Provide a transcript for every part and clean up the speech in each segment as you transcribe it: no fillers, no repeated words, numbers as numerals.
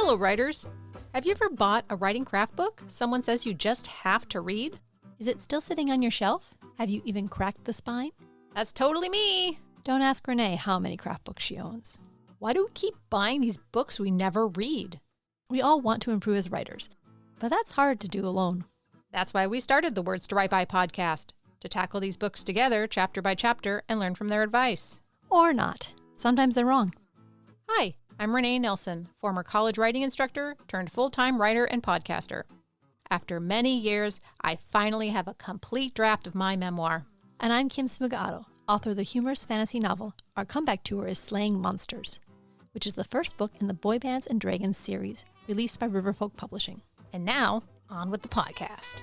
Hello, writers. Have you ever bought a writing craft book someone says you just have to read? Is it still sitting on your shelf? Have you even cracked the spine? That's totally me. Don't ask Renee how many craft books she owns. Why do we keep buying these books we never read? We all want to improve as writers, but that's hard to do alone. That's why we started the Words to Write By podcast, to tackle these books together chapter by chapter and learn from their advice. Or not. Sometimes they're wrong. Hi, I'm Renee Nelson, former college writing instructor turned full-time writer and podcaster. After many years, I finally have a complete draft of my memoir. And I'm Kim Smugado, author of the humorous fantasy novel Our Comeback Tour is Slaying Monsters, which is the first book in the Boy Bands and Dragons series, released by Riverfolk Publishing. And now, on with the podcast.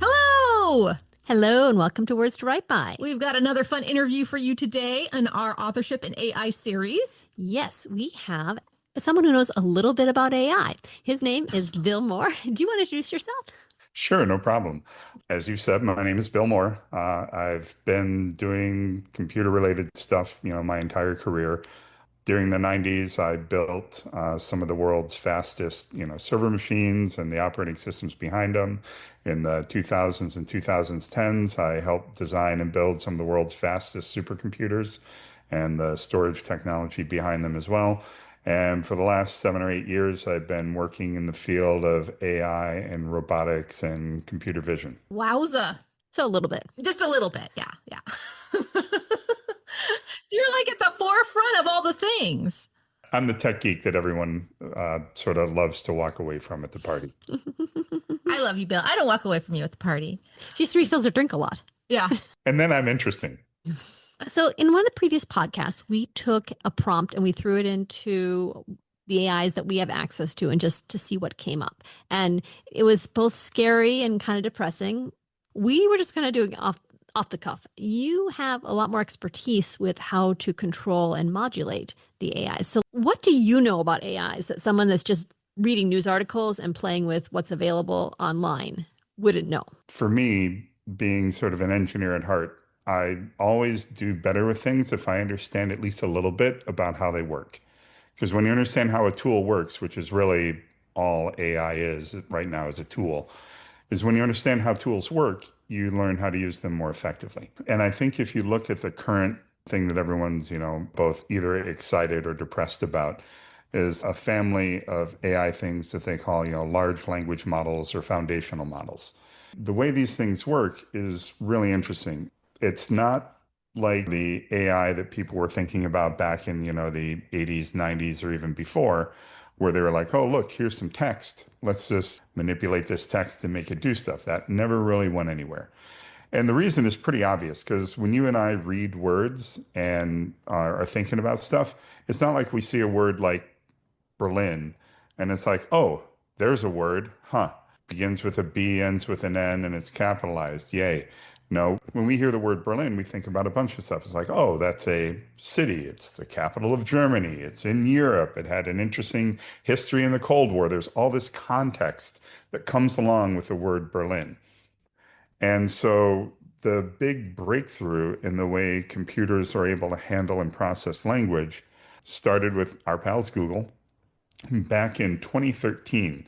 Hello! Hello, and welcome to Words to Write By. We've got another fun interview for you today in our authorship and AI series. Yes, we have someone who knows a little bit about AI. His name is Bill Moore. Do you want to introduce yourself? Sure, no problem. As you said, my name is Bill Moore. I've been doing computer-related stuff, my entire career. During the 90s, I built some of the world's fastest, server machines and the operating systems behind them. In the 2000s and 2010s, I helped design and build some of the world's fastest supercomputers and the storage technology behind them as well. And for the last 7 or 8 years, I've been working in the field of AI and robotics and computer vision. Wowza. So a little bit. Just a little bit, yeah. So you're like at the forefront of all the things. I'm the tech geek that everyone sort of loves to walk away from at the party. I love you, Bill. I don't walk away from you at the party. She just refills her drink a lot. Yeah. And then I'm interesting. So in one of the previous podcasts, we took a prompt and we threw it into the AIs that we have access to and just to see what came up. And it was both scary and kind of depressing. We were just kind of doing off the cuff. You have a lot more expertise with how to control and modulate the AIs. So what do you know about AIs that someone that's just reading news articles and playing with what's available online wouldn't know? For me, being sort of an engineer at heart, I always do better with things if I understand at least a little bit about how they work. Because when you understand how a tool works, which is really all AI is right now is a tool, is when you understand how tools work, you learn how to use them more effectively. And I think if you look at the current thing that everyone's, both either excited or depressed about, is a family of AI things that they call, large language models or foundational models. The way these things work is really interesting. It's not like the AI that people were thinking about back in, the 80s, 90s, or even before, where they were like, oh, look, here's some text. Let's just manipulate this text and make it do stuff. That never really went anywhere. And the reason is pretty obvious, because when you and I read words and are thinking about stuff, it's not like we see a word like Berlin and it's like, oh, there's a word, begins with a B, ends with an N, and it's capitalized, yay. No, when we hear the word Berlin, we think about a bunch of stuff. It's like, oh, that's a city. It's the capital of Germany. It's in Europe. It had an interesting history in the Cold War. There's all this context that comes along with the word Berlin. And so the big breakthrough in the way computers are able to handle and process language started with our pals Google back in 2013.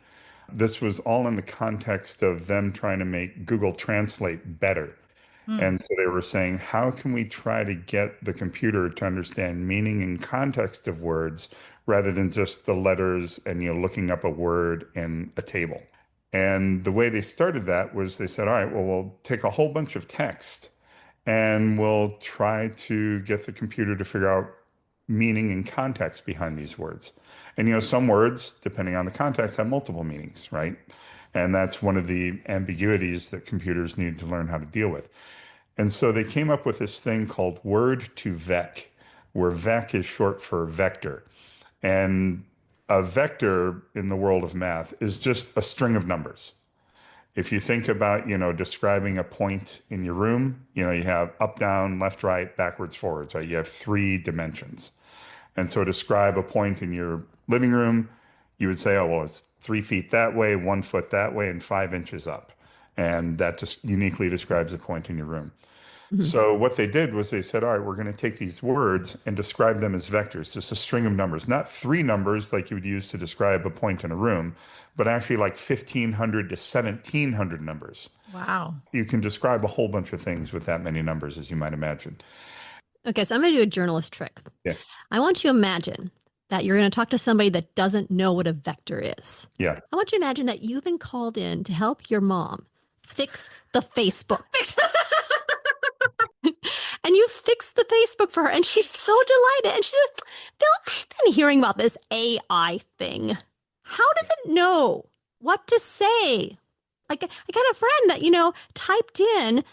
This was all in the context of them trying to make Google Translate better. And so they were saying, how can we try to get the computer to understand meaning and context of words rather than just the letters and, looking up a word in a table? And the way they started that was they said, all right, well, we'll take a whole bunch of text and we'll try to get the computer to figure out meaning and context behind these words. And, some words, depending on the context, have multiple meanings, right? And that's one of the ambiguities that computers need to learn how to deal with. And so they came up with this thing called word-to-vec, where vec is short for vector. And a vector in the world of math is just a string of numbers. If you think about, describing a point in your room, you have up, down, left, right, backwards, forwards, right? You have 3 dimensions. And so describe a point in your living room, you would say, oh, well, it's 3 feet that way, 1 foot that way, and 5 inches up. And that just uniquely describes a point in your room. Mhm. So what they did was they said, all right, we're going to take these words and describe them as vectors, just a string of numbers, not three numbers like you would use to describe a point in a room, but actually like 1,500 to 1,700 numbers. Wow. You can describe a whole bunch of things with that many numbers, as you might imagine. Okay, so I'm going to do a journalist trick. Yeah. I want you to imagine that you're going to talk to somebody that doesn't know what a vector is. Yeah. I want you to imagine that you've been called in to help your mom fix the Facebook. And you fix the Facebook for her, and she's so delighted. And she says, Bill, I've been hearing about this AI thing. How does it know what to say? Like, I got a friend that, typed in,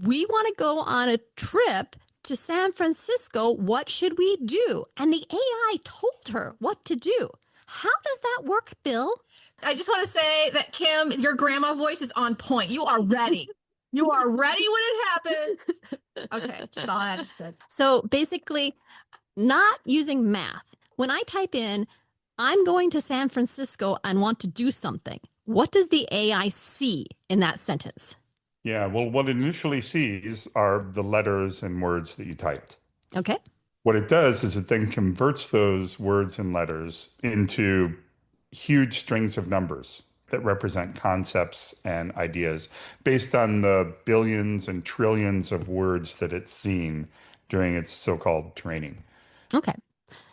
we want to go on a trip to San Francisco. What should we do? And the AI told her what to do. How does that work, Bill? I just want to say that, Kim, your grandma voice is on point. You are ready. You are ready when it happens. Okay, just all I just said. So basically, not using math. When I type in, I'm going to San Francisco and want to do something, what does the AI see in that sentence? Yeah. Well, what it initially sees are the letters and words that you typed. Okay. What it does is it then converts those words and letters into huge strings of numbers that represent concepts and ideas based on the billions and trillions of words that it's seen during its so-called training. Okay.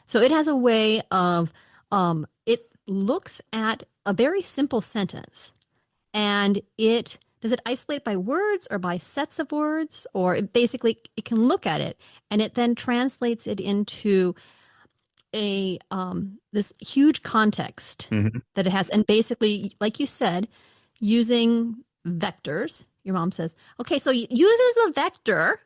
So it has a way of, it looks at a very simple sentence and does it isolate by words or by sets of words? Or it can look at it and it then translates it into this huge context Mhm. that it has. And basically, like you said, using vectors, your mom says, okay, so it uses a vector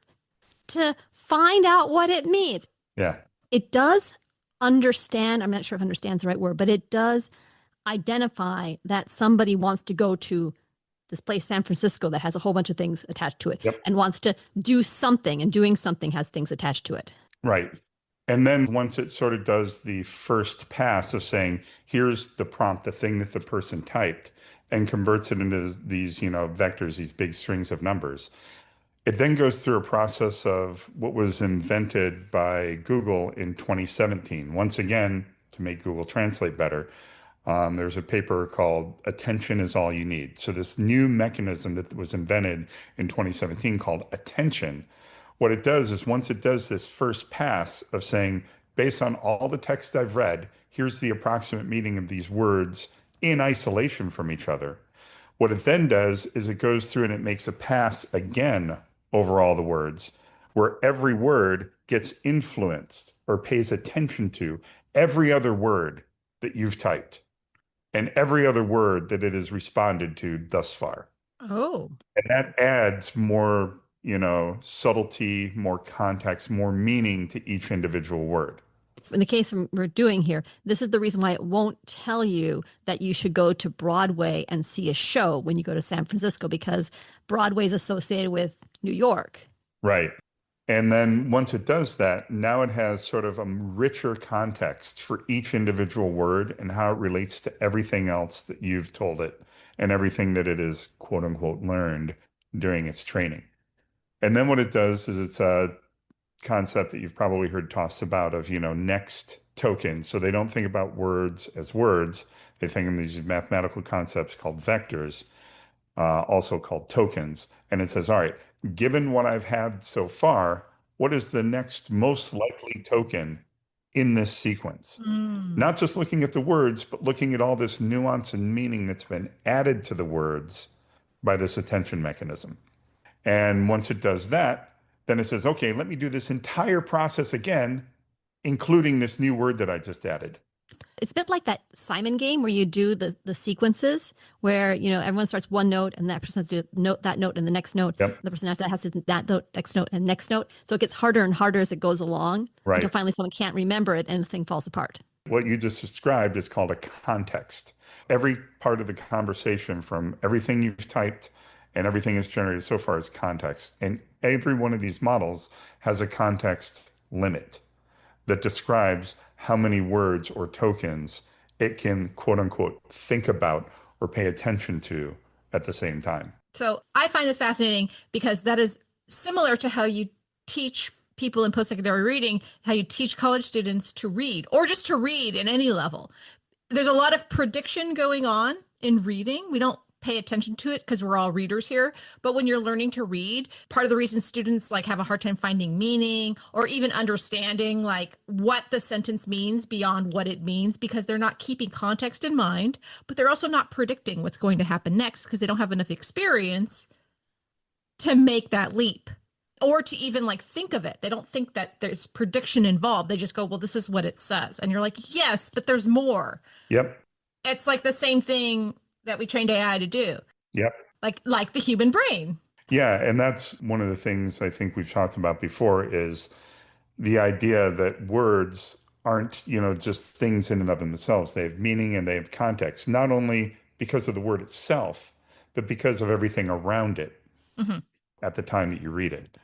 to find out what it means. Yeah. It does understand, I'm not sure if understands the right word, but it does identify that somebody wants to go to this place, San Francisco, that has a whole bunch of things attached to it Yep. and wants to do something, and doing something has things attached to it. Right. And then once it sort of does the first pass of saying, here's the prompt, the thing that the person typed, and converts it into these, vectors, these big strings of numbers. It then goes through a process of what was invented by Google in 2017. Once again, to make Google Translate better, there's a paper called Attention is All You Need. So this new mechanism that was invented in 2017 called attention, what it does is once it does this first pass of saying, based on all the text I've read, here's the approximate meaning of these words in isolation from each other. What it then does is it goes through and it makes a pass again over all the words, where every word gets influenced or pays attention to every other word that you've typed and every other word that it has responded to thus far. Oh. And that adds more, subtlety, more context, more meaning to each individual word. In the case we're doing here, this is the reason why it won't tell you that you should go to Broadway and see a show when you go to San Francisco, because Broadway is associated with New York. Right. And then once it does that, now it has sort of a richer context for each individual word and how it relates to everything else that you've told it and everything that it is, quote unquote, learned during its training. And then what it does is it's a concept that you've probably heard tossed about of, next token. So they don't think about words as words. They think of these mathematical concepts called vectors, also called tokens. And it says, all right, given what I've had so far, what is the next most likely token in this sequence? Not just looking at the words, but looking at all this nuance and meaning that's been added to the words by this attention mechanism. And once it does that, then it says, okay, let me do this entire process again, including this new word that I just added. It's a bit like that Simon game where you do the sequences where, everyone starts one note and that person has to note that note and the next note. Yep. The person after that has to do that note, next note, and next note. So it gets harder and harder as it goes along Right. until finally someone can't remember it and the thing falls apart. What you just described is called a context. Every part of the conversation, from everything you've typed and everything that's generated so far, is context. And every one of these models has a context limit that describes how many words or tokens it can, quote unquote, think about or pay attention to at the same time. So I find this fascinating because that is similar to how you teach people in post-secondary reading, how you teach college students to read or just to read in any level. There's a lot of prediction going on in reading. We don't pay attention to it because we're all readers here. But when you're learning to read, part of the reason students like have a hard time finding meaning or even understanding like what the sentence means beyond what it means, because they're not keeping context in mind, but they're also not predicting what's going to happen next because they don't have enough experience to make that leap or to even like think of it. They don't think that there's prediction involved. They just go, well, this is what it says. And you're like, yes, but there's more. Yep. It's like the same thing that we trained AI to do. Yep. Like the human brain. Yeah. And that's one of the things I think we've talked about before is the idea that words aren't, just things in and of themselves. They have meaning and they have context, not only because of the word itself, but because of everything around it Mm-hmm. at the time that you read it.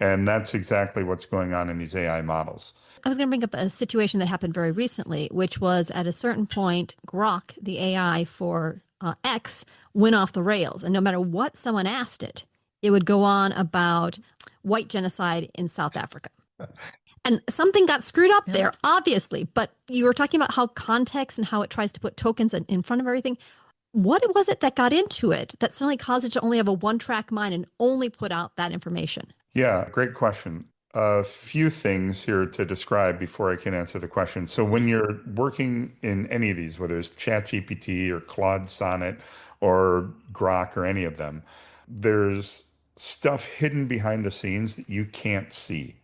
And that's exactly what's going on in these AI models. I was going to bring up a situation that happened very recently, which was at a certain point, Grok, the AI for X, went off the rails. And no matter what someone asked it, it would go on about white genocide in South Africa. And something got screwed up there, obviously. But you were talking about how context and how it tries to put tokens in front of everything. What was it that got into it that suddenly caused it to only have a one-track mind and only put out that information? Yeah, great question. A few things here to describe before I can answer the question. So when you're working in any of these, whether it's ChatGPT or Claude Sonnet or Grok or any of them, there's stuff hidden behind the scenes that you can't see.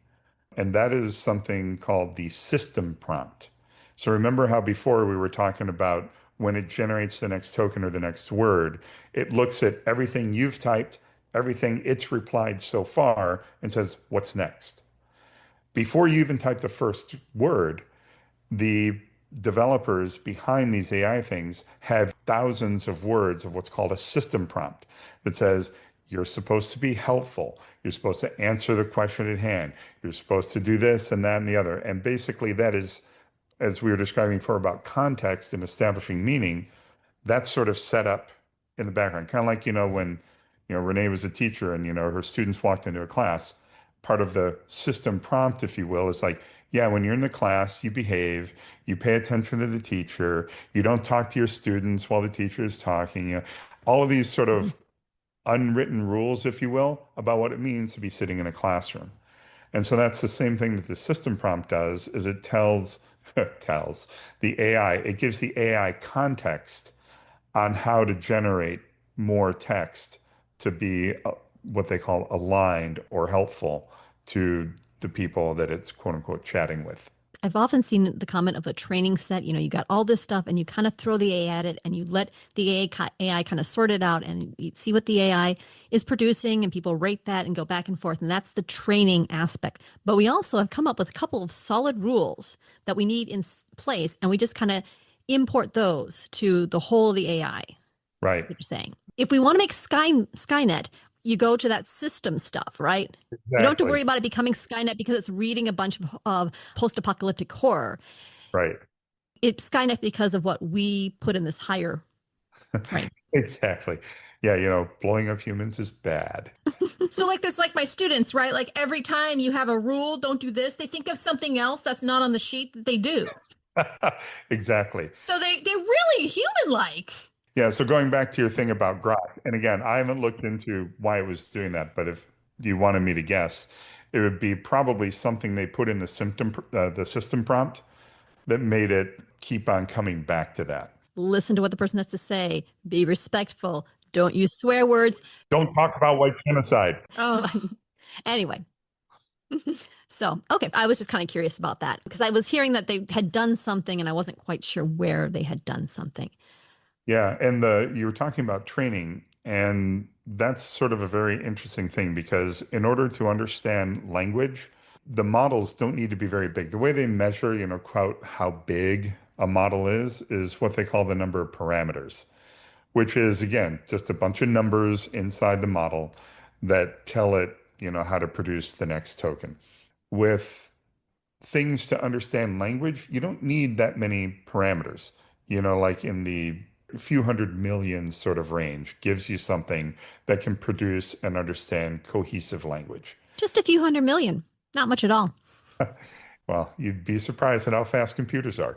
And that is something called the system prompt. So remember how before we were talking about when it generates the next token or the next word, it looks at everything you've typed, everything it's replied so far, and says, what's next? Before you even type the first word, the developers behind these AI things have thousands of words of what's called a system prompt that says, you're supposed to be helpful. You're supposed to answer the question at hand. You're supposed to do this and that and the other. And basically, that is, as we were describing before about context and establishing meaning, that's sort of set up in the background. Kind of like, when, Renee was a teacher and, her students walked into a class, part of the system prompt, if you will, is like, yeah, when you're in the class, you behave, you pay attention to the teacher, you don't talk to your students while the teacher is talking, all of these sort of unwritten rules, if you will, about what it means to be sitting in a classroom. And so that's the same thing that the system prompt does, is it tells tells the AI, it gives the AI context on how to generate more text to be what they call aligned or helpful to the people that it's quote unquote chatting with. I've often seen the comment of a training set. You got all this stuff and you kind of throw the AI at it and you let the AI kind of sort it out and you see what the AI is producing and people rate that and go back and forth. And that's the training aspect. But we also have come up with a couple of solid rules that we need in place. And we just kind of import those to the whole of the AI. Right. What you're saying. If we want to make Skynet, you go to that system stuff, right? Exactly. You don't have to worry about it becoming Skynet because it's reading a bunch of post-apocalyptic horror. Right. It's Skynet because of what we put in this higher frame. Exactly. Yeah, blowing up humans is bad. So like this, like my students, right? Like every time you have a rule, don't do this, they think of something else that's not on the sheet that they do. Exactly. So they're really human-like. Yeah, so going back to your thing about Grok, and again, I haven't looked into why it was doing that, but if you wanted me to guess, it would be probably something they put in the system prompt that made it keep on coming back to that. Listen to what the person has to say. Be respectful. Don't use swear words. Don't talk about white genocide. Oh, Anyway. So, okay, I was just kind of curious about that because I was hearing that they had done something and I wasn't quite sure where they had done something. Yeah, and you were talking about training, and that's sort of a very interesting thing because in order to understand language, the models don't need to be very big. The way they measure, quote, how big a model is what they call the number of parameters, which is, again, just a bunch of numbers inside the model that tell it, how to produce the next token. With things to understand language, you don't need that many parameters. Like in the a few hundred million sort of range gives you something that can produce and understand cohesive language. Just a few 100 million, not much at all. Well, you'd be surprised at how fast computers are.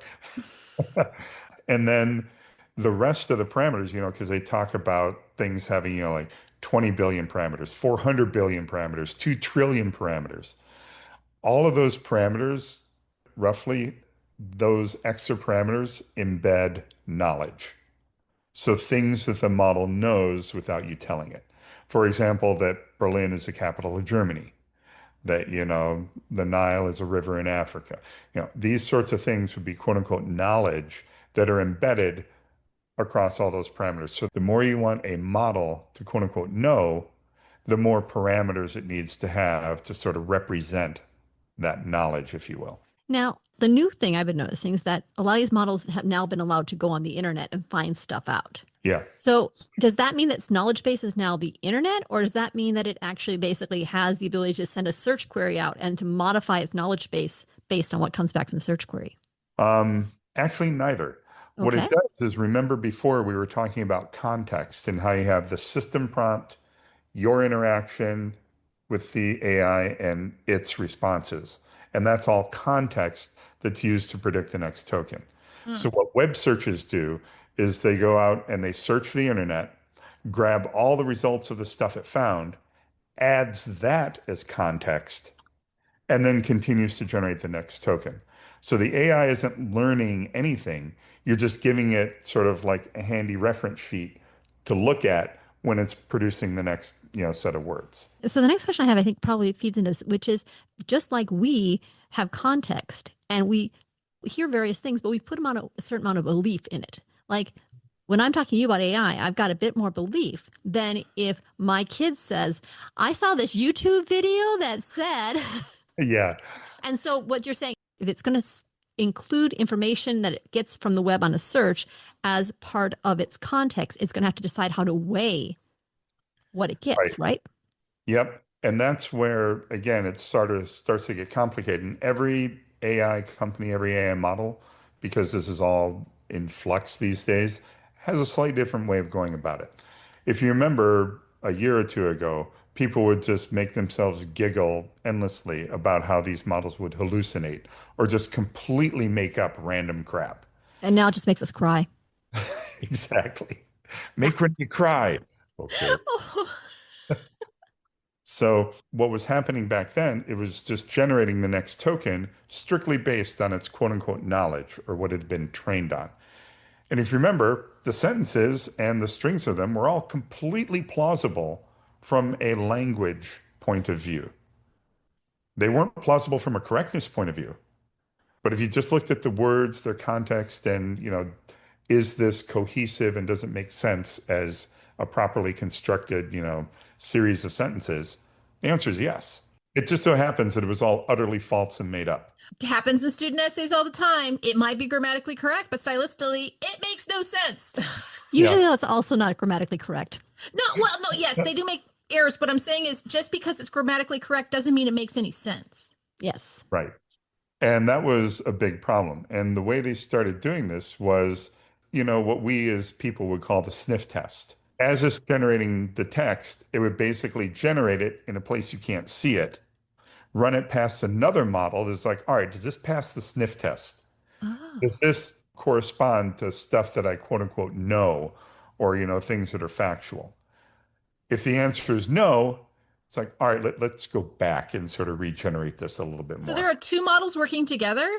And then the rest of the parameters, because they talk about things having, like 20 billion parameters, 400 billion parameters, 2 trillion parameters. All of those parameters, roughly, those extra parameters embed knowledge. So things that the model knows without you telling it. For example, that Berlin is the capital of Germany, that, the Nile is a river in Africa. These sorts of things would be quote unquote knowledge that are embedded across all those parameters. So the more you want a model to quote unquote know, the more parameters it needs to have to sort of represent that knowledge, if you will. Now, the new thing I've been noticing is that a lot of these models have now been allowed to go on the internet and find stuff out. Yeah. So does that mean that its knowledge base is now the internet, or does that mean that it actually basically has the ability to send a search query out and to modify its knowledge base based on what comes back from the search query? Actually, neither. What Okay. it does is, remember before we were talking about context and how you have the system prompt, your interaction with the AI and its responses. And that's all context that's used to predict the next token. So what web searches do is they go out and they search the internet, grab all the results of the stuff it found, adds that as context, and then continues to generate the next token. So the AI isn't learning anything. You're just giving it sort of like a handy reference sheet to look at when it's producing the next, set of words. So the next question I have, I think probably feeds into this, which is just like we have context and we hear various things, but we put them on a certain amount of belief in it. Like when I'm talking to you about AI, I've got a bit more belief than if my kid says, I saw this YouTube video that said, Yeah, and so what you're saying, if it's going to include information that it gets from the web on a search as part of its context, it's going to have to decide how to weigh what it right. gets, right? Yep. And that's where, again, it sort of starts to get complicated. And every AI company, every AI model, because this is all in flux these days, has a slightly different way of going about it. If you remember a year or two ago, people would just make themselves giggle endlessly about how these models would hallucinate or just completely make up random crap. And now it just makes us cry. Exactly. Make Renee cry. Okay. So what was happening back then, it was just generating the next token strictly based on its quote unquote knowledge or what it had been trained on. And if you remember, the sentences and the strings of them were all completely plausible from a language point of view. They weren't plausible from a correctness point of view. But if you just looked at the words, their context, and, is this cohesive and does it make sense as a properly constructed, series of sentences? The answer is yes. It just so happens that it was all utterly false and made up. It happens in student essays all the time. It might be grammatically correct, but stylistically, it makes no sense. Usually Yeah. that's also not grammatically correct. No, well, no, yes, they do make errors. What I'm saying is just because it's grammatically correct doesn't mean it makes any sense. Yes. Right. And that was a big problem. And the way they started doing this was, what we as people would call the sniff test. As it's generating the text, it would basically generate it in a place you can't see it, run it past another model that's like, all right, does this pass the sniff test? Oh. Does this correspond to stuff that I quote unquote know or, things that are factual? If the answer is no, it's like, all right, let's go back and sort of regenerate this a little bit So there more. are two models working together.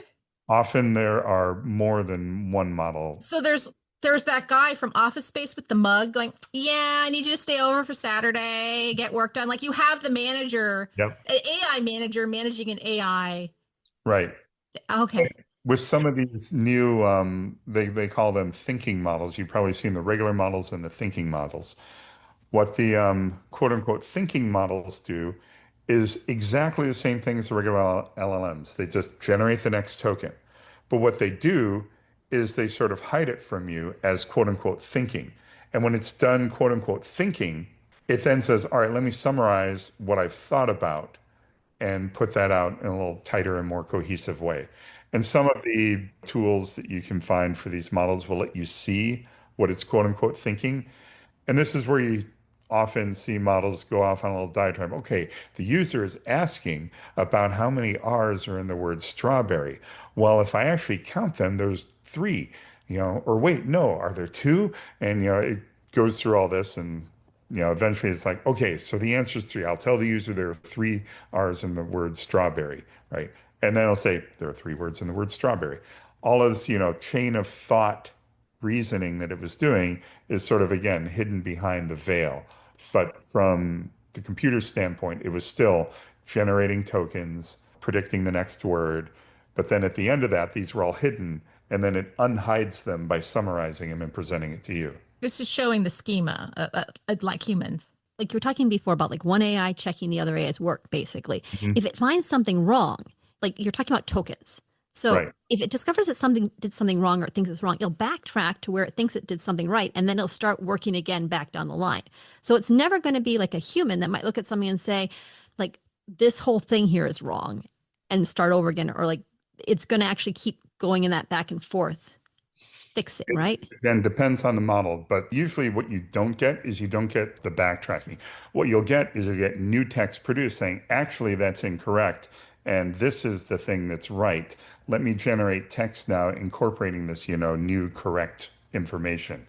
Often there are more than one model. So there's that guy from Office Space with the mug going, "Yeah, I need you to stay over for Saturday, get work done." Like you have the manager, Yep. an AI manager managing an AI. Right. Okay. With some of these new, they call them thinking models. You've probably seen the regular models and the thinking models. What the quote unquote thinking models do is exactly the same thing as the regular LLMs. They just generate the next token. But what they do is they sort of hide it from you as quote unquote thinking. And when it's done quote unquote thinking, it then says, all right, let me summarize what I've thought about and put that out in a little tighter and more cohesive way. And some of the tools that you can find for these models will let you see what it's quote unquote thinking. And this is where you often see models go off on a little diatribe. Okay, the user is asking about how many R's are in the word strawberry. Well, if I actually count them, there's three, or wait, no, are there two? And, it goes through all this and, eventually it's like, okay, so the answer is three. I'll tell the user there are three R's in the word strawberry, right? And then I'll say there are three words in the word strawberry. All of this, chain of thought reasoning that it was doing is sort of, again, hidden behind the veil. But from the computer standpoint, it was still generating tokens, predicting the next word. But then at the end of that, these were all hidden, and then it unhides them by summarizing them and presenting it to you. This is showing the schema like humans. Like you were talking before about like one AI checking the other AI's work, basically. Mhm. If it finds something wrong, like you're talking about tokens. So Right. if it discovers that something did something wrong or it thinks it's wrong, it'll backtrack to where it thinks it did something right, and then it'll start working again back down the line. So it's never going to be like a human that might look at something and say, like, this whole thing here is wrong and start over again, or like it's going to actually keep going in that back and forth fixing, right? Again, depends on the model, but usually what you don't get is you don't get the backtracking. What you'll get is you get new text produced saying, actually, that's incorrect. And this is the thing that's right. Let me generate text now incorporating this, new correct information.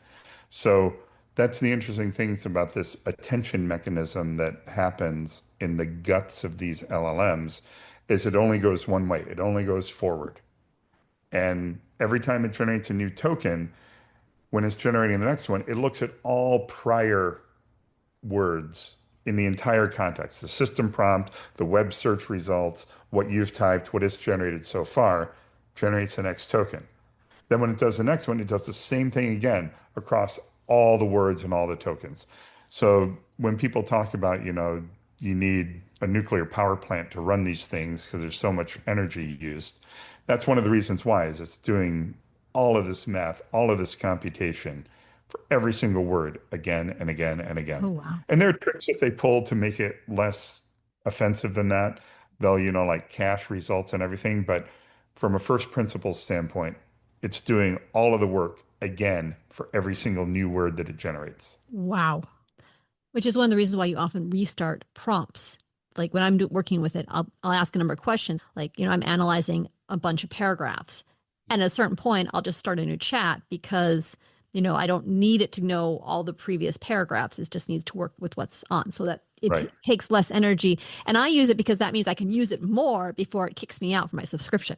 So that's the interesting things about this attention mechanism that happens in the guts of these LLMs is it only goes one way. It only goes forward. And every time it generates a new token, when it's generating the next one, it looks at all prior words in the entire context, the system prompt, the web search results, what you've typed, what it's generated so far, generates the next token. Then when it does the next one, it does the same thing again across all the words and all the tokens. So when people talk about, you need a nuclear power plant to run these things because there's so much energy used, that's one of the reasons why is it's doing all of this math, all of this computation for every single word again and again and again. Oh, wow. And there are tricks that they pull to make it less offensive than that. They'll, like cache results and everything. But from a first principles standpoint, it's doing all of the work again for every single new word that it generates. Wow. Which is one of the reasons why you often restart prompts. Like when I'm working with it, I'll ask a number of questions. Like, I'm analyzing a bunch of paragraphs. And at a certain point, I'll just start a new chat because, I don't need it to know all the previous paragraphs. It just needs to work with what's on so that it Right. takes less energy. And I use it because that means I can use it more before it kicks me out for my subscription.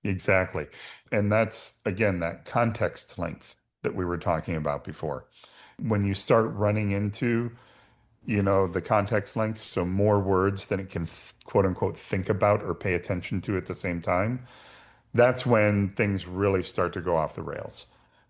Exactly. And that's, again, that context length that we were talking about before. When you start running into, the context length, so more words than it can quote unquote think about or pay attention to at the same time, that's when things really start to go off the rails.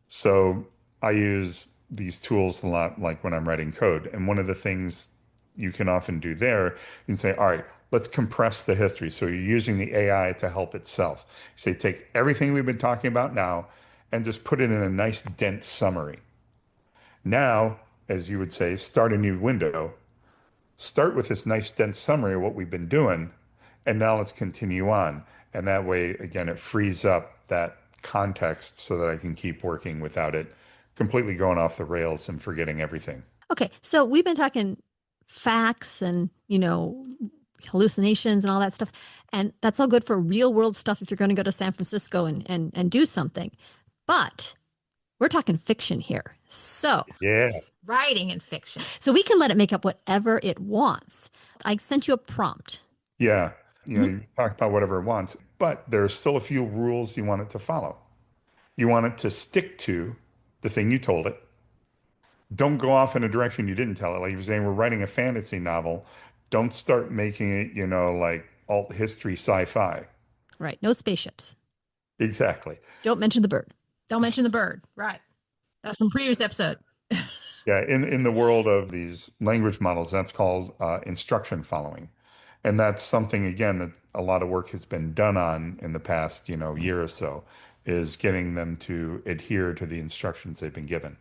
So I use these tools a lot, like when I'm writing code. And one of the things you can often do there, you can say, all right, let's compress the history. So you're using the AI to help itself. Say, take everything we've been talking about now and just put it in a nice, dense summary. Now, as you would say, start a new window. Start with this nice, dense summary of what we've been doing. And now let's continue on. And that way, again, it frees up that context so that I can keep working without it completely going off the rails and forgetting everything. Okay, so we've been talking facts and, hallucinations and all that stuff. And that's all good for real world stuff if you're going to go to San Francisco and do something. But we're talking fiction here. So Yeah. Writing and fiction. we can let it make up whatever it wants. I sent you a prompt. Yeah. You talk about whatever it wants, but there's still a few rules you want it to follow. You want it to stick to the thing you told it. Don't go off in a direction you didn't tell it. Like you're saying, we're writing a fantasy novel. Don't start making it, like alt history sci-fi. Right. No spaceships. Exactly. Don't mention the bird. Don't mention the bird. Right. That's from previous episode. Yeah, in the world of these language models, that's called instruction following. And that's something, again, that a lot of work has been done on in the past, year or so, is getting them to adhere to the instructions they've been given.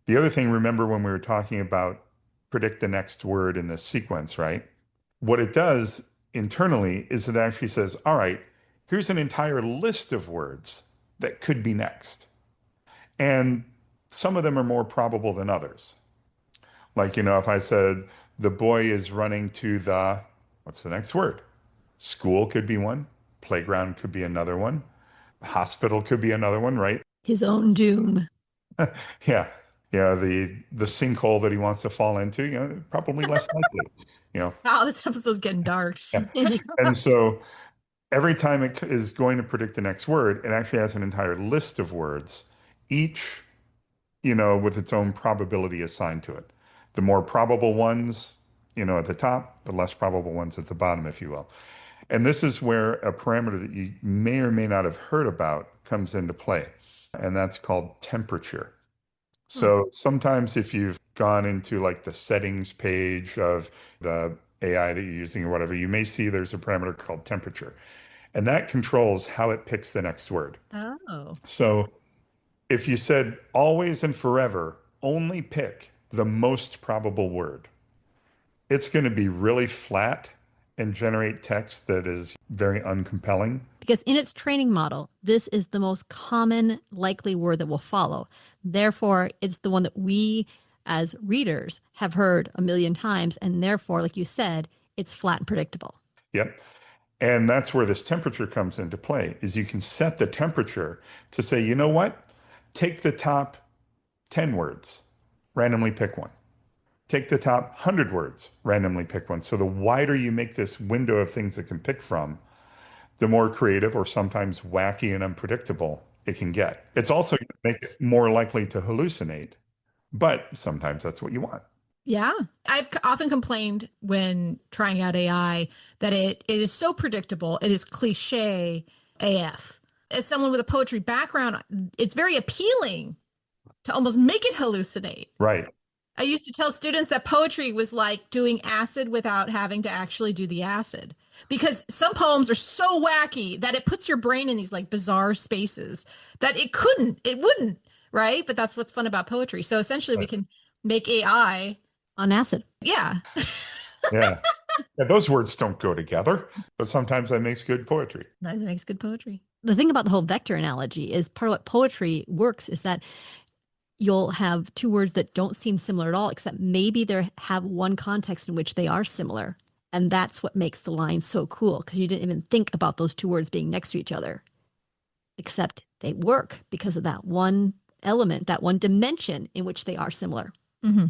The other thing, remember when we were talking about predict the next word in this sequence, right? What it does internally is it actually says, all right, here's an entire list of words that could be next. And some of them are more probable than others. Like, if I said the boy is running to what's the next word? School could be one, playground could be another one, hospital could be another one, right? His own doom. Yeah. Yeah, the sinkhole that he wants to fall into, probably less likely, you know. Oh, this episode's getting dark. Yeah. And so every time it is going to predict the next word, it actually has an entire list of words, each, with its own probability assigned to it. The more probable ones, at the top, the less probable ones at the bottom, if you will. And this is where a parameter that you may or may not have heard about comes into play, and that's called temperature. So sometimes if you've gone into like the settings page of the AI that you're using or whatever, you may see there's a parameter called temperature, and that controls how it picks the next word. Oh. So if you said always and forever, only pick the most probable word, it's going to be really flat and generate text that is very uncompelling. Because in its training model, this is the most common likely word that will follow. Therefore, it's the one that we as readers have heard a million times. And therefore, like you said, it's flat and predictable. Yep. And that's where this temperature comes into play, is you can set the temperature to say, you know what? Take the top 10 words, randomly pick one. Take the top 100 words, randomly pick one. So the wider you make this window of things it can pick from, the more creative or sometimes wacky and unpredictable it can get. It's also going to make it more likely to hallucinate, but sometimes that's what you want. Yeah. I've often complained when trying out AI that it is so predictable. It is cliche AF. As someone with a poetry background, it's very appealing to almost make it hallucinate. Right. I used to tell students that poetry was like doing acid without having to actually do the acid, because some poems are so wacky that it puts your brain in these like bizarre spaces that it wouldn't, right? But that's what's fun about poetry. So essentially we can make AI On acid. yeah. Yeah. Yeah, those words don't go together, but sometimes that makes good poetry. That makes good poetry. The thing about the whole vector analogy is part of what poetry works is that you'll have two words that don't seem similar at all, except maybe they have one context in which they are similar. And that's what makes the line so cool, because you didn't even think about those two words being next to each other, except they work because of that one element, that one dimension in which they are similar. Mm-hmm.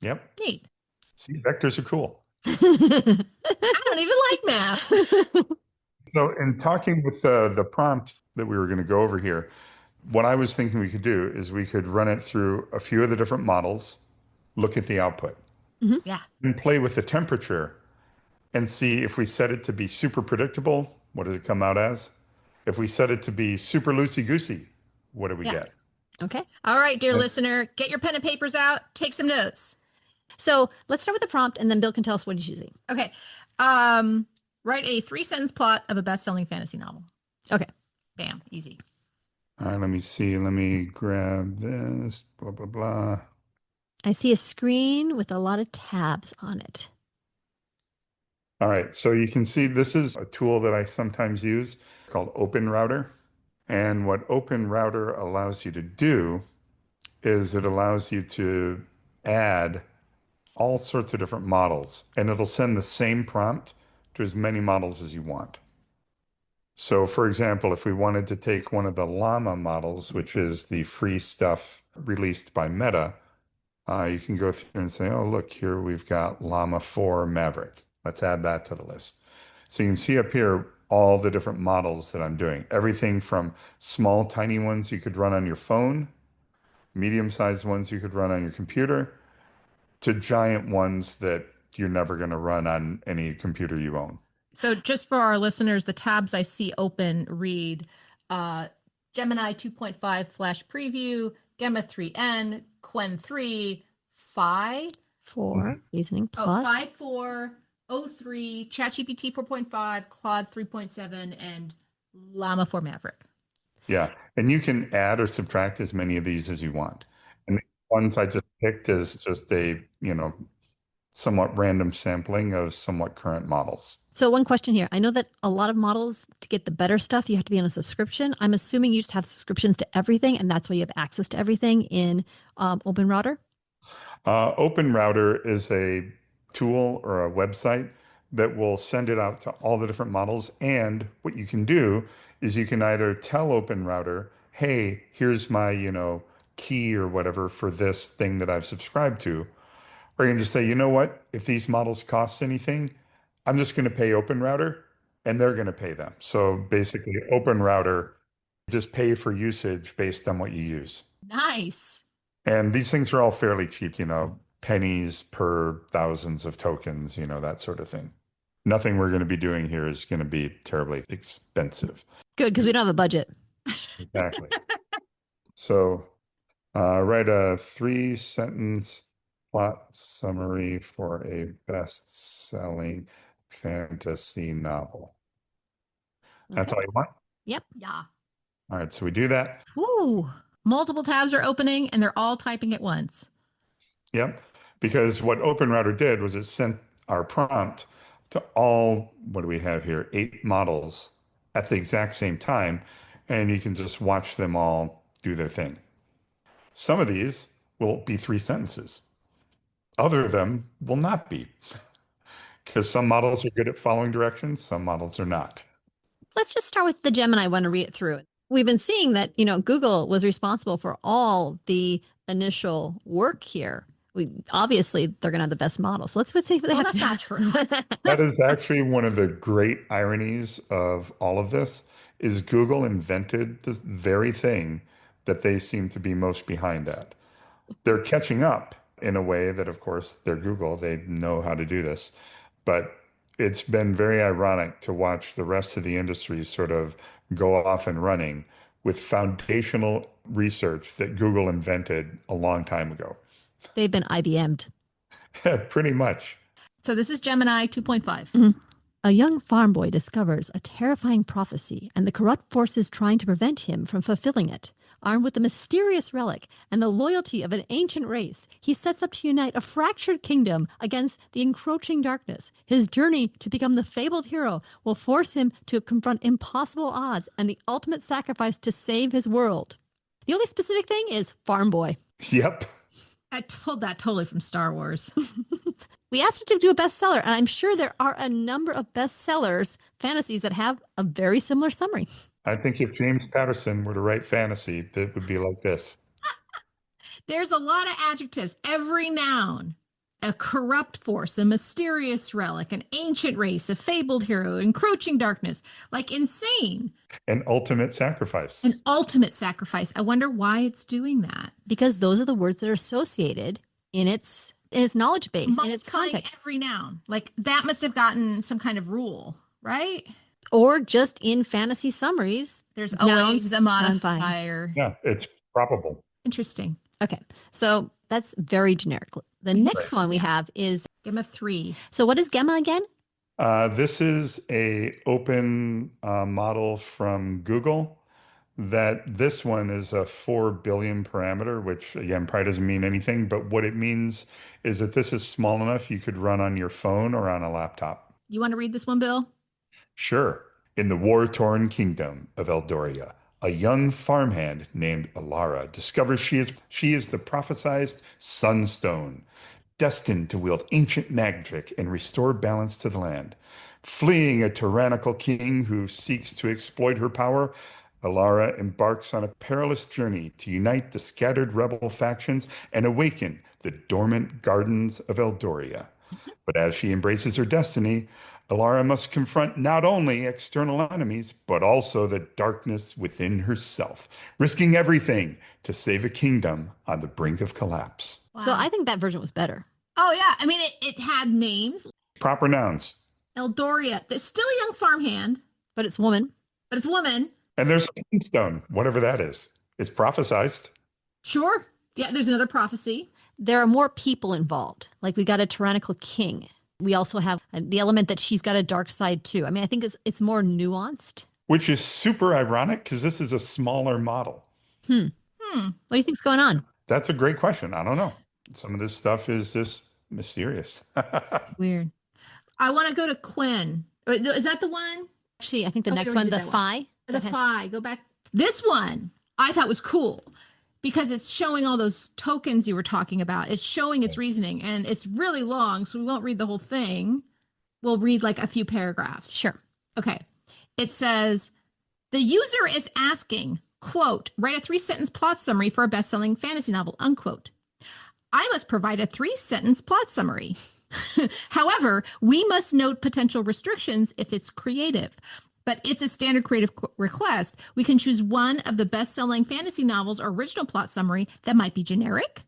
Yep. Neat. See, vectors are cool. I don't even like math. So in talking with the prompt that we were going to go over here, what I was thinking we could do is we could run it through a few of the different models, look at the output, Yeah. and play with the temperature and see if we set it to be super predictable, what does it come out as? If we set it to be super loosey-goosey, what do we Yeah. get? Okay. All right, dear And- listener, get your pen and papers out, take some notes. So let's start with the prompt, and then Bill can tell us what he's using. Okay. Write a 3-sentence plot of a best-selling fantasy novel. Okay. Bam, easy. All right, let me see. Let me grab this, blah, blah, blah. I see a screen with a lot of tabs on it. All right, so you can see this is a tool that I sometimes use called Open Router. And what Open Router allows you to do is it allows you to add all sorts of different models, and it'll send the same prompt to as many models as you want. So, for example, if we wanted to take one of the Llama models, which is the free stuff released by Meta, you can go through and say, oh, look, here we've got Llama 4 Maverick. Let's add that to the list. So you can see up here all the different models that I'm doing. Everything from small, tiny ones you could run on your phone, medium-sized ones you could run on your computer, to giant ones that you're never going to run on any computer you own. So just for our listeners, the tabs I see open read Gemini 2.5 Flash Preview, Gemma 3N, Qwen 3, Phi, 4, reasoning plus. Phi 4, O3, ChatGPT 4.5, Claude 3.7, and Llama 4 Maverick. Yeah, and you can add or subtract as many of these as you want. And the ones I just picked is just a, somewhat random sampling of somewhat current models. So one question here. I know that a lot of models, to get the better stuff, you have to be on a subscription. I'm assuming you just have subscriptions to everything, and that's why you have access to everything in OpenRouter. OpenRouter is a tool or a website that will send it out to all the different models. And what you can do is you can either tell OpenRouter, hey, here's my, key or whatever for this thing that I've subscribed to. Or you can just say, you know what? If these models cost anything, I'm just going to pay OpenRouter and they're going to pay them. So basically, OpenRouter just pay for usage based on what you use. Nice. And these things are all fairly cheap, pennies per thousands of tokens, that sort of thing. Nothing we're going to be doing here is going to be terribly expensive. Good, because we don't have a budget. Exactly. So write a 3-sentence plot summary for a best-selling fantasy novel. That's all you want? Yep. Yeah. All right, so we do that. Ooh, multiple tabs are opening and they're all typing at once. Yep. Because what OpenRouter did was it sent our prompt to all, what do we have here? 8 models at the exact same time. And you can just watch them all do their thing. Some of these will be 3 sentences. Other of them will not be. Because some models are good at following directions, some models are not. Let's just start with the Gemini. I want to read it through. We've been seeing that, Google was responsible for all the initial work here. Obviously they're going to have the best model. So let's see if they have that's to. not true. That is actually one of the great ironies of all of this is Google invented this very thing that they seem to be most behind at. They're catching up in a way that, of course, they're Google. They know how to do this. But it's been very ironic to watch the rest of the industry sort of go off and running with foundational research that Google invented a long time ago. They've been IBM'd. Pretty much. So this is Gemini 2.5. A young farm boy discovers a terrifying prophecy and the corrupt forces trying to prevent him from fulfilling it. Armed with the mysterious relic and the loyalty of an ancient race, he sets up to unite a fractured kingdom against the encroaching darkness. His journey to become the fabled hero will force him to confront impossible odds and the ultimate sacrifice to save his world. The only specific thing is farm boy. Yep. I pulled that totally from Star Wars. We asked it to do a bestseller, and I'm sure there are a number of bestsellers, fantasies that have a very similar summary. I think if James Patterson were to write fantasy, that would be like this. There's a lot of adjectives. Every noun, a corrupt force, a mysterious relic, an ancient race, a fabled hero, encroaching darkness, like insane. An ultimate sacrifice. An ultimate sacrifice. I wonder why it's doing that. Because those are the words that are associated in its knowledge base, in its Multiplying context. every noun. Like that must have gotten some kind of rule, right? Or just in fantasy summaries. There's nouns always a modifying. modifier. Yeah, it's probable. Interesting. Okay, so that's very generic. The next one we have is, Give him a 3. so what is Gemma again? This is a open model from Google. That this one is a 4 billion parameter, which again probably doesn't mean anything, but what it means is that this is small enough you could run on your phone or on a laptop. You want to read this one, Bill? Sure. In the war-torn kingdom of Eldoria, a young farmhand named Alara discovers she is the prophesized Sunstone, destined to wield ancient magic and restore balance to the land. Fleeing a tyrannical king who seeks to exploit her power, Alara embarks on a perilous journey to unite the scattered rebel factions and awaken the dormant gardens of Eldoria. But as she embraces her destiny, Alara must confront not only external enemies, but also the darkness within herself, risking everything to save a kingdom on the brink of collapse. Wow. So I think that version was better. Oh, yeah. I mean, it had names. Proper nouns. Eldoria. There's still a young farmhand, But it's woman. but it's a woman. And there's a sunstone, whatever that is. It's prophesized. Sure. Yeah, there's another prophecy. There are more people involved. Like we got a tyrannical king. We also have the element that she's got a dark side too. I mean, I think it's more nuanced. Which is super ironic because this is a smaller model. What do you think's going on? That's a great question. I don't know. Some of this stuff is just mysterious. Weird. I want to go to Quinn. Is that the one? Actually, I think the Oh, we next already one, did the that one. phi. The phi. Go back. This one I thought was cool because it's showing all those tokens you were talking about. It's showing its reasoning, and it's really long, so we won't read the whole thing. We'll read like a few paragraphs. Sure. Okay. It says, the user is asking, quote, write a 3-sentence plot summary for a best-selling fantasy novel, unquote. I must provide a 3-sentence plot summary. However, we must note potential restrictions if it's creative. But it's a standard creative request. We can choose one of the best-selling fantasy novels or original plot summary that might be generic,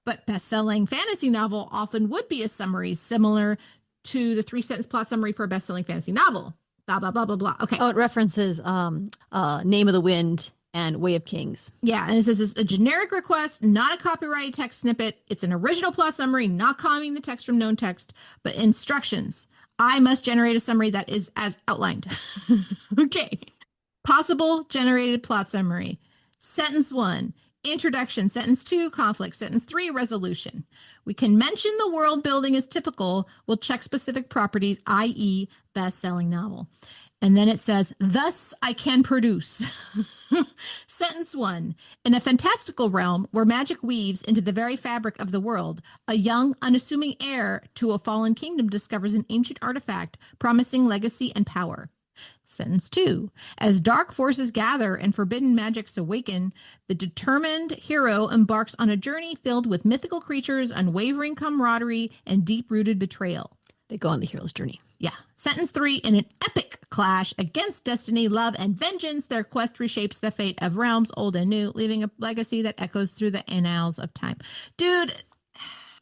but best-selling fantasy novel often would be a summary similar to the 3-sentence plot summary for a best-selling fantasy novel. Blah, blah, blah, blah, blah. Okay. Oh, it references Name of the Wind and Way of Kings. Yeah, and it says it's a generic request, not a copyrighted text snippet. It's an original plot summary, not copying the text from known text, but instructions. I must generate a summary that is as outlined. Okay. Possible generated plot summary. Sentence 1, introduction. Sentence 2, conflict. Sentence 3, resolution. We can mention the world building is typical. We'll check specific properties, i.e., best-selling novel. And then it says, thus I can produce. Sentence 1, in a fantastical realm where magic weaves into the very fabric of the world, a young, unassuming heir to a fallen kingdom discovers an ancient artifact promising legacy and power. Sentence 2, as dark forces gather and forbidden magics awaken, the determined hero embarks on a journey filled with mythical creatures, unwavering camaraderie, and deep-rooted betrayal. They go on the hero's journey. Yeah. Sentence 3, in an epic clash against destiny, love, and vengeance, their quest reshapes the fate of realms old and new, leaving a legacy that echoes through the annals of time. Dude.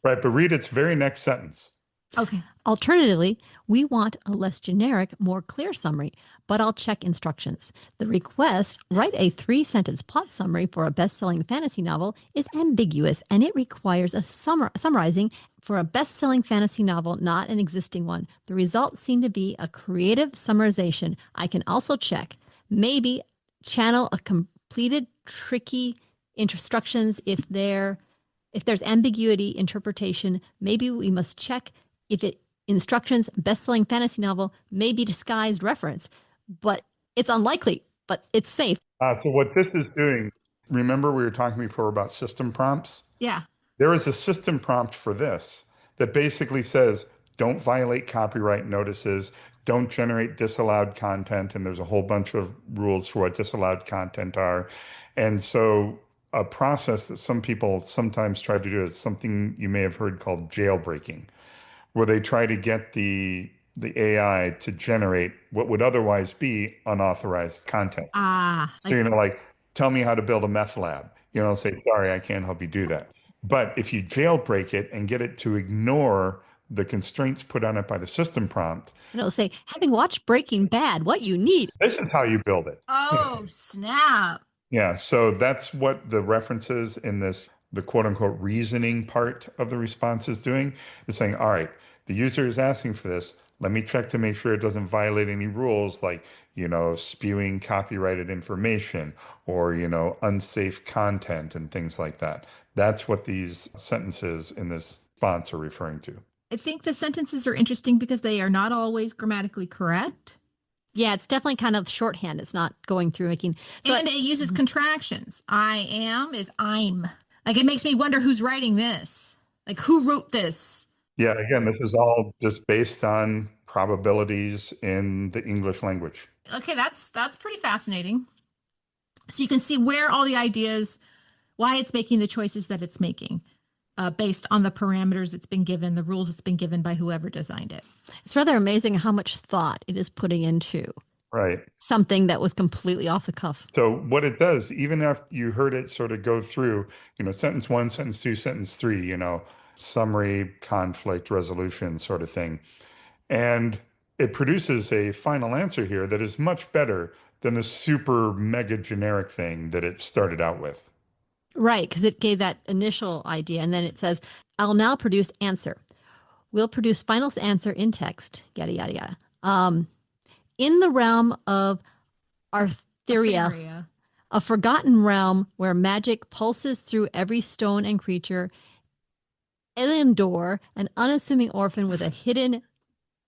Right, but read its very next sentence. Okay. Alternatively, we want a less generic, more clear summary, but I'll check instructions. The request, write a 3-sentence plot summary for a best-selling fantasy novel, is ambiguous, and it requires a summarizing for a best-selling fantasy novel, not an existing one. The results seem to be a creative summarization. I can also check, maybe channel a completed, tricky instructions if there's ambiguity interpretation. Maybe we must check if it instructions best-selling fantasy novel may be disguised reference, but it's unlikely, but it's safe. So what this is doing, remember we were talking before about system prompts? Yeah. There is a system prompt for this that basically says, don't violate copyright notices, don't generate disallowed content, and there's a whole bunch of rules for what disallowed content are. And so a process that some people sometimes try to do is something you may have heard called jailbreaking, where they try to get the AI to generate what would otherwise be unauthorized content. So, like, tell me how to build a meth lab. Say, sorry, I can't help you do that. But if you jailbreak it and get it to ignore the constraints put on it by the system prompt, and it'll say, having watched Breaking Bad, what you need. this is how you build it. Oh, snap. Yeah, so that's what the references in the quote unquote reasoning part of the response is doing. It's saying, all right, the user is asking for this. Let me check to make sure it doesn't violate any rules like, spewing copyrighted information or, unsafe content and things like that. That's what these sentences in this response are referring to. I think the sentences are interesting because they are not always grammatically correct. Yeah, it's definitely kind of shorthand. It's not going through making. And it uses contractions. I am is I'm. Like, it makes me wonder who's writing this. Like, who wrote this? Yeah, again, this is all just based on probabilities in the English language. Okay, that's pretty fascinating. So you can see where all the ideas, why it's making the choices that it's making. Based on the parameters it's been given, the rules it's been given by whoever designed it. It's rather amazing how much thought it is putting into something that was completely off the cuff. So what it does, even after you heard it sort of go through, sentence 1, sentence 2, sentence 3, summary, conflict, resolution sort of thing. And it produces a final answer here that is much better than the super mega generic thing that it started out with. Right, because it gave that initial idea, and then it says, I'll now produce answer. We'll produce final answer in text, yada, yada, yada. In the realm of Artheria, a forgotten realm where magic pulses through every stone and creature, Elendor, an unassuming orphan with a hidden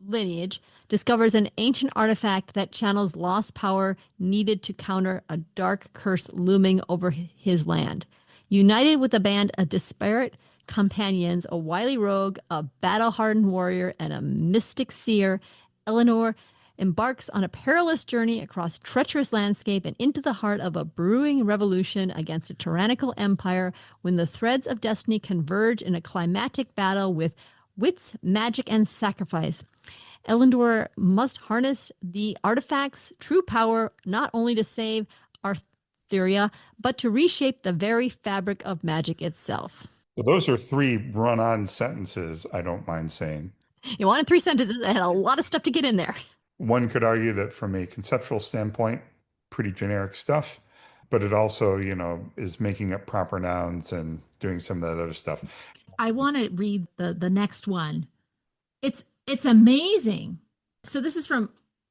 lineage, discovers an ancient artifact that channels lost power needed to counter a dark curse looming over his land. United with a band of disparate companions, a wily rogue, a battle-hardened warrior, and a mystic seer, Eleanor embarks on a perilous journey across treacherous landscape and into the heart of a brewing revolution against a tyrannical empire when the threads of destiny converge in a climactic battle with wits, magic, and sacrifice. Elendor must harness the artifact's true power not only to save Artheria, but to reshape the very fabric of magic itself. So those are 3 run-on sentences, I don't mind saying. You wanted 3 sentences and had a lot of stuff to get in there. One could argue that from a conceptual standpoint, pretty generic stuff, but it also, is making up proper nouns and doing some of that other stuff. I want to read the next one. It's amazing. So this is from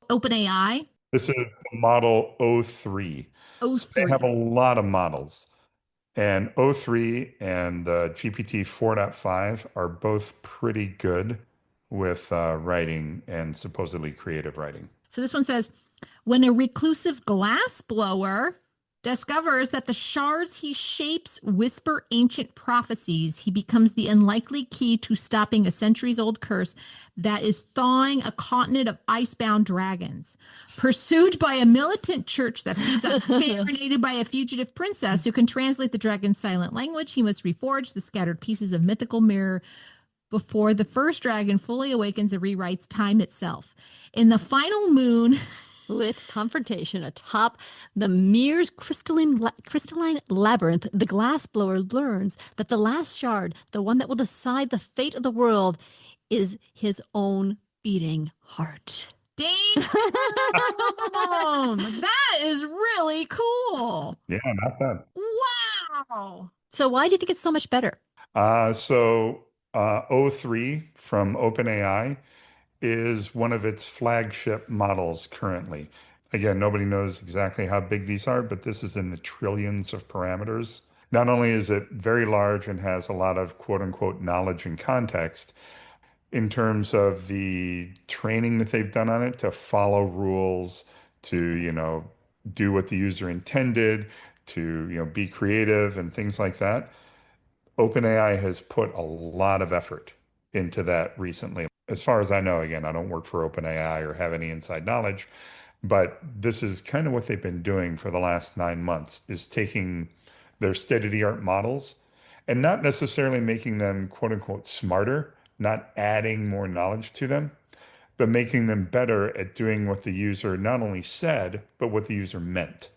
OpenAI. This is the model O3. So they have a lot of models. And O3 and GPT 4.5 are both pretty good with writing and supposedly creative writing. So this one says, when a reclusive glassblower discovers that the shards he shapes whisper ancient prophecies, he becomes the unlikely key to stopping a centuries-old curse that is thawing a continent of icebound dragons. Pursued by a militant church that feeds on fire and aided by a fugitive princess who can translate the dragon's silent language, he must reforge the scattered pieces of mythical mirror before the first dragon fully awakens and rewrites time itself. In the final moon lit confrontation atop the mirror's crystalline labyrinth, the glassblower learns that the last shard, the one that will decide the fate of the world, is his own beating heart. Dang! That is really cool. Yeah, not bad. Wow. So why do you think it's so much better? O3 from OpenAI is one of its flagship models currently. Again, nobody knows exactly how big these are, but this is in the trillions of parameters. Not only is it very large and has a lot of quote unquote knowledge and context, in terms of the training that they've done on it to follow rules, to, do what the user intended, to, be creative and things like that. OpenAI has put a lot of effort into that recently. As far as I know, again, I don't work for OpenAI or have any inside knowledge, but this is kind of what they've been doing for the last 9 months, is taking their state-of-the-art models and not necessarily making them quote unquote smarter, not adding more knowledge to them, but making them better at doing what the user not only said, but what the user meant.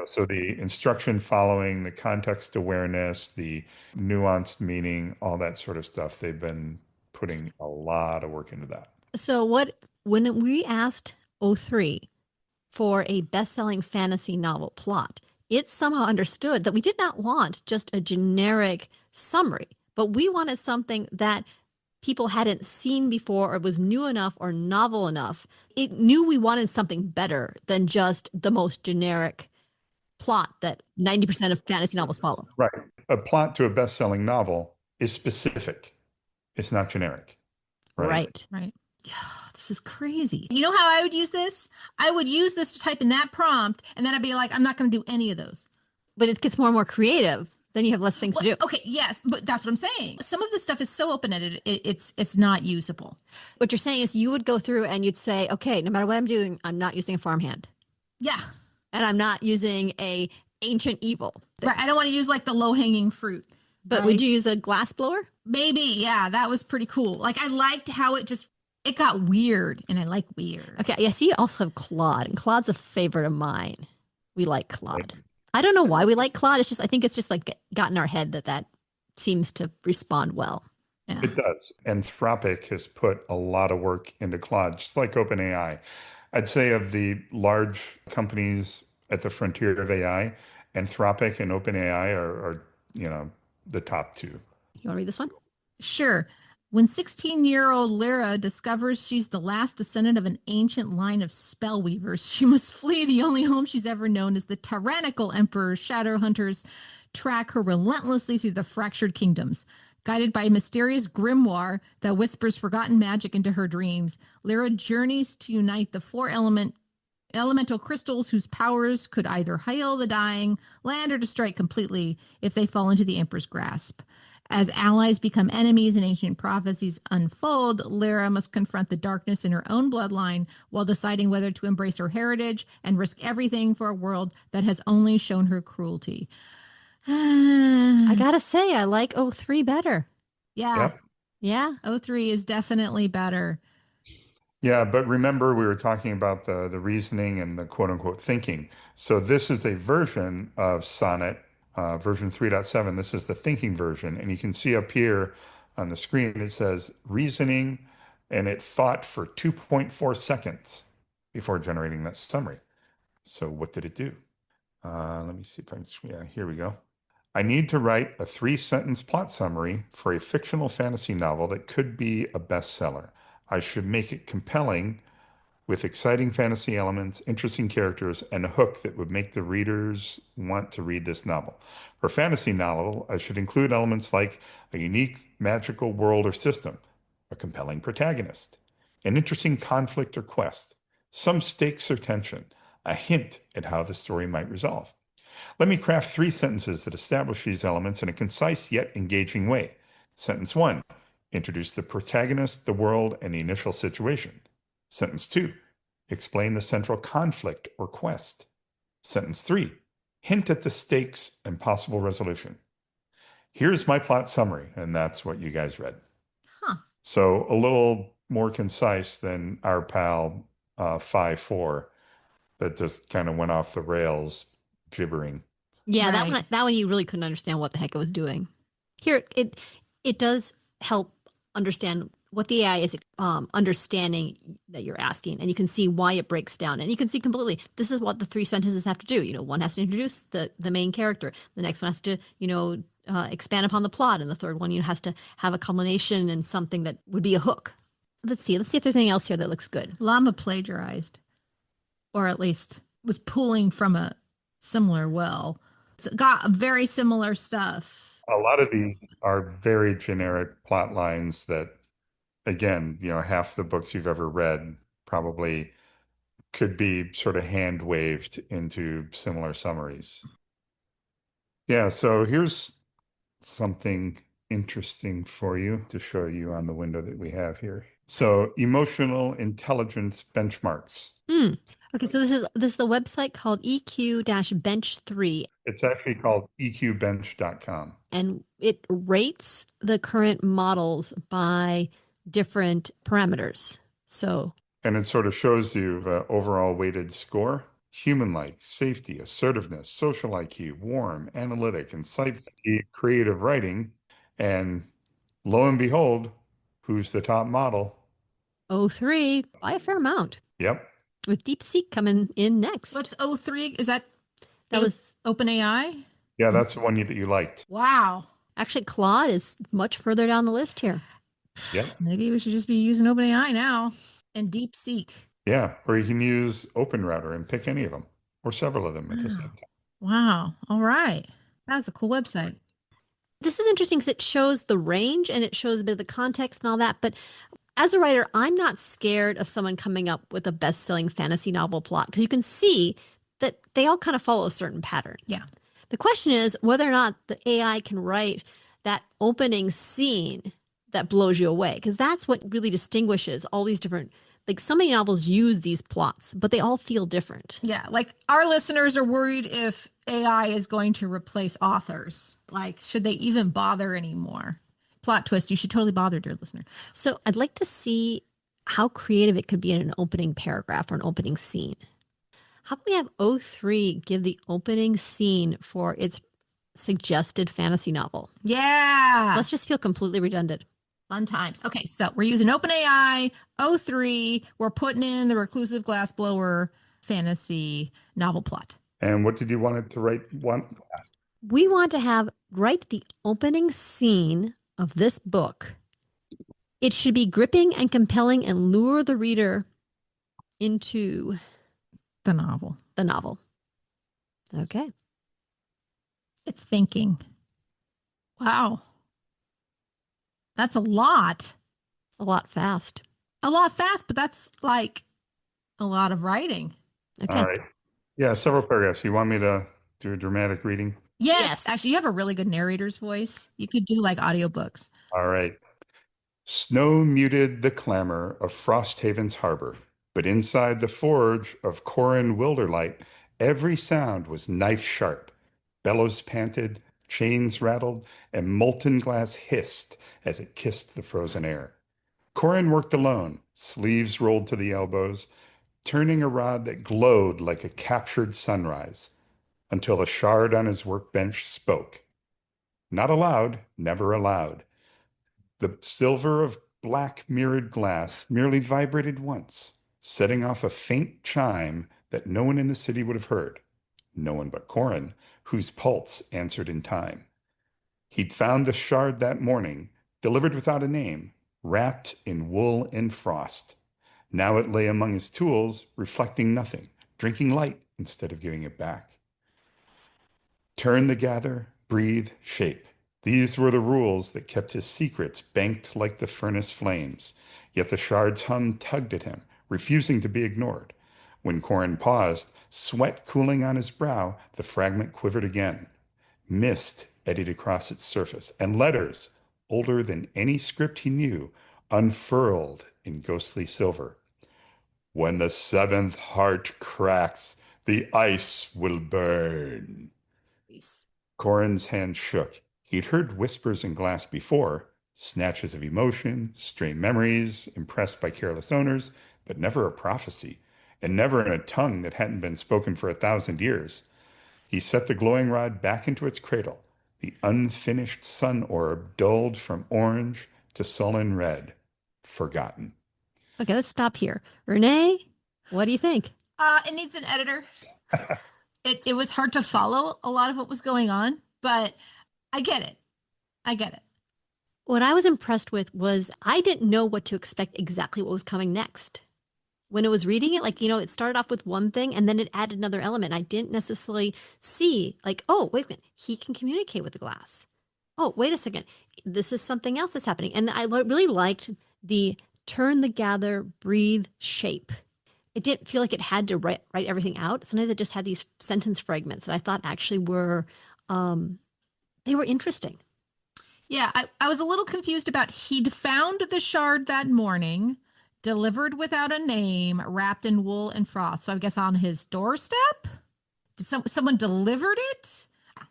So the instruction following, the context awareness, the nuanced meaning, all that sort of stuff, they've been putting a lot of work into that. So when we asked O3 for a best-selling fantasy novel plot, it somehow understood that we did not want just a generic summary, but we wanted something that people hadn't seen before or was new enough or novel enough. It knew we wanted something better than just the most generic plot that 90% of fantasy novels follow. Right. A plot to a best-selling novel is specific. It's not generic. Right. This is crazy. You know how I would use this? I would use this to type in that prompt, and then I'd be like, I'm not going to do any of those. But it gets more and more creative. Then you have less things to do. Okay, yes, but that's what I'm saying. Some of this stuff is so open-ended, it's not usable. What you're saying is you would go through and you'd say, okay, no matter what I'm doing, I'm not using a farmhand. Yeah. And I'm not using a ancient evil. Right. I don't want to use like the low-hanging fruit. But right? Would you use a glass blower? Maybe. Yeah, that was pretty cool. Like I liked how it got weird, and I like weird. Okay. Yeah. See, you also have Claude, and Claude's a favorite of mine. We like Claude. I don't know why we like Claude. I think it's just like got in our head that seems to respond well. Yeah. It does. Anthropic has put a lot of work into Claude, just like OpenAI. I'd say of the large companies at the frontier of AI, Anthropic and OpenAI are the top 2. You want to read this one? Sure. When 16-year-old Lyra discovers she's the last descendant of an ancient line of spellweavers, she must flee the only home she's ever known as the tyrannical emperor. Shadow hunters track her relentlessly through the fractured kingdoms. Guided by a mysterious grimoire that whispers forgotten magic into her dreams, Lyra journeys to unite the four elemental crystals whose powers could either heal the dying, land, or destroy completely if they fall into the Emperor's grasp. As allies become enemies and ancient prophecies unfold, Lyra must confront the darkness in her own bloodline while deciding whether to embrace her heritage and risk everything for a world that has only shown her cruelty. I gotta say, I like O3 better. Yeah. Yep. Yeah. O3 is definitely better. Yeah, but remember we were talking about the reasoning and the quote unquote thinking. So this is a version of Sonnet, version 3.7. This is the thinking version. And you can see up here on the screen, it says reasoning, and it thought for 2.4 seconds before generating that summary. So what did it do? Let me see if I can, yeah, here we go. I need to write a 3-sentence plot summary for a fictional fantasy novel that could be a bestseller. I should make it compelling with exciting fantasy elements, interesting characters, and a hook that would make the readers want to read this novel. For a fantasy novel, I should include elements like a unique magical world or system, a compelling protagonist, an interesting conflict or quest, some stakes or tension, a hint at how the story might resolve. Let me craft 3 sentences that establish these elements in a concise yet engaging way. Sentence 1, introduce the protagonist, the world, and the initial situation. Sentence 2, explain the central conflict or quest. Sentence 3, hint at the stakes and possible resolution. Here's my plot summary, and that's what you guys read. Huh. So a little more concise than our pal 5-4 that just kind of went off the rails gibbering. Yeah, Right. that one you really couldn't understand what the heck it was doing. Here, it does help understand what the AI is understanding that you're asking, and you can see why it breaks down, and you can see completely this is what the 3 sentences have to do. One has to introduce the main character, the next one has to expand upon the plot, and the third one has to have a culmination and something that would be a hook. Let's see if there's anything else here that looks good. Llama plagiarized, or at least was pulling from a similar well. It's got very similar stuff. A lot of these are very generic plot lines that, again, half the books you've ever read probably could be sort of hand waved into similar summaries. Yeah, so here's something interesting for you to show you on the window that we have here. So, emotional intelligence benchmarks. Okay, so this is a website called EQ-Bench3. It's actually called eqbench.com. And it rates the current models by different parameters. And it sort of shows you the overall weighted score. Human-like, safety, assertiveness, social IQ, warm, analytic, insightful, creative writing. And lo and behold, who's the top model? O3 by a fair amount. Yep. With DeepSeek coming in next. What's O3? Is that was OpenAI? Yeah, that's the one that you liked. Wow. Actually, Claude is much further down the list here. Yep. Maybe we should just be using OpenAI now and DeepSeek. Yeah, or you can use OpenRouter and pick any of them or several of them at the same time. Wow. All right. That's a cool website. This is interesting because it shows the range and it shows a bit of the context and all that. But as a writer, I'm not scared of someone coming up with a best-selling fantasy novel plot because you can see that they all kind of follow a certain pattern. Yeah. The question is whether or not the AI can write that opening scene that blows you away, because that's what really distinguishes all these different, like so many novels use these plots, but they all feel different. Yeah. Like our listeners are worried if AI is going to replace authors. Like, should they even bother anymore? Plot twist. You should totally bother, dear listener. So I'd like to see how creative it could be in an opening paragraph or an opening scene. How about we have O3 give the opening scene for its suggested fantasy novel? Yeah. Let's just feel completely redundant. Fun times. Okay, so we're using OpenAI, O3. We're putting in the reclusive glassblower fantasy novel plot. And what did you want it to write? We want to write the opening scene of this book. It should be gripping and compelling and lure the reader into The novel. the novel. Okay. It's thinking. Wow. That's a lot. A lot fast. A lot fast, but that's like a lot of writing. All Okay. right. Yeah, several paragraphs. You want me to do a dramatic reading? Yes, Yes. actually, you have a really good narrator's voice. You could do like audiobooks. All right. Snow muted the clamor of Frosthaven's harbor, but inside the forge of Corin Wilderlight, every sound was knife sharp. Bellows panted, chains rattled, and molten glass hissed as it kissed the frozen air. Corin worked alone, sleeves rolled to the elbows, turning a rod that glowed like a captured sunrise, until the shard on his workbench spoke. Not aloud, never aloud. The silver of black mirrored glass merely vibrated once, setting off a faint chime that no one in the city would have heard. No one but Corin, whose pulse answered in time. He'd found the shard that morning, delivered without a name, wrapped in wool and frost. Now it lay among his tools, reflecting nothing, drinking light instead of giving it back. Turn the gather, breathe, shape. These were the rules that kept his secrets banked like the furnace flames. Yet the shard's hum tugged at him, refusing to be ignored. When Corin paused, sweat cooling on his brow, the fragment quivered again. Mist eddied across its surface, and letters, older than any script he knew, unfurled in ghostly silver. When the seventh heart cracks, the ice will burn. Corin's hand shook. He'd heard whispers in glass before, snatches of emotion, stray memories, impressed by careless owners, but never a prophecy, and never in a tongue that hadn't been spoken for 1,000 years. He set the glowing rod back into its cradle. The unfinished sun orb dulled from orange to sullen red. Forgotten. Okay, let's stop here. Renee, what do you think? It needs an editor. It was hard to follow a lot of what was going on, but I get it. I get it. What I was impressed with was I didn't know what to expect exactly what was coming next. When I was reading it, it started off with one thing and then it added another element. I didn't necessarily see, oh, wait a minute, he can communicate with the glass. Oh, wait a second, this is something else that's happening. And I really liked the turn the gather, breathe, shape. It didn't feel like it had to write everything out. Sometimes it just had these sentence fragments that I thought actually were, they were interesting. Yeah, I was a little confused about he'd found the shard that morning, delivered without a name, wrapped in wool and frost. So I guess on his doorstep? Did someone delivered it?